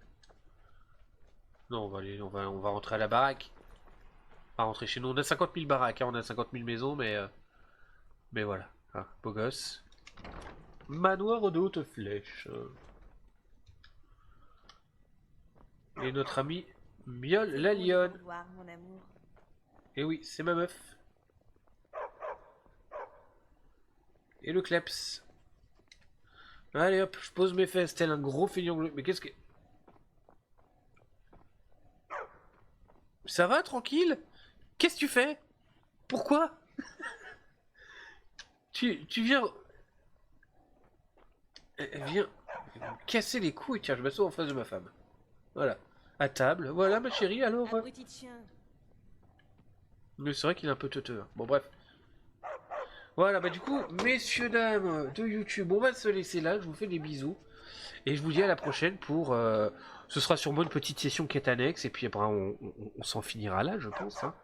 Non, on va aller, on va rentrer à la baraque. On va rentrer chez nous. On a 50 000 baraques, hein, on a 50 000 maisons, mais voilà. Ah, beau gosse. Manoir de haute flèche. Et notre ami Miol la lionne. Mon amour. Et oui, c'est ma meuf. Et le kleps. Allez hop, je pose mes fesses tel un gros feignant bleu. Mais qu'est-ce que... Ça va, tranquille? Qu'est-ce que tu fais? Pourquoi? tu viens... Elle vient me casser les couilles. Tiens, je m'assois en face de ma femme. Voilà. À table. Voilà, ma chérie, alors... Abruti de chien. Mais c'est vrai qu'il est un peu teuteux. Hein. Bon, bref. Voilà, bah du coup, messieurs, dames de YouTube, on va se laisser là. Je vous fais des bisous. Et je vous dis à la prochaine pour... ce sera sûrement une petite session quête annexe. Et puis après, on s'en finira là, je pense. Hein.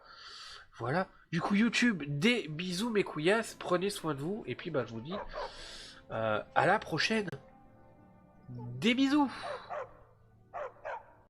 Voilà. Du coup, YouTube, des bisous, mes couillasses. Prenez soin de vous. Et puis, bah, je vous dis à la prochaine. Des bisous.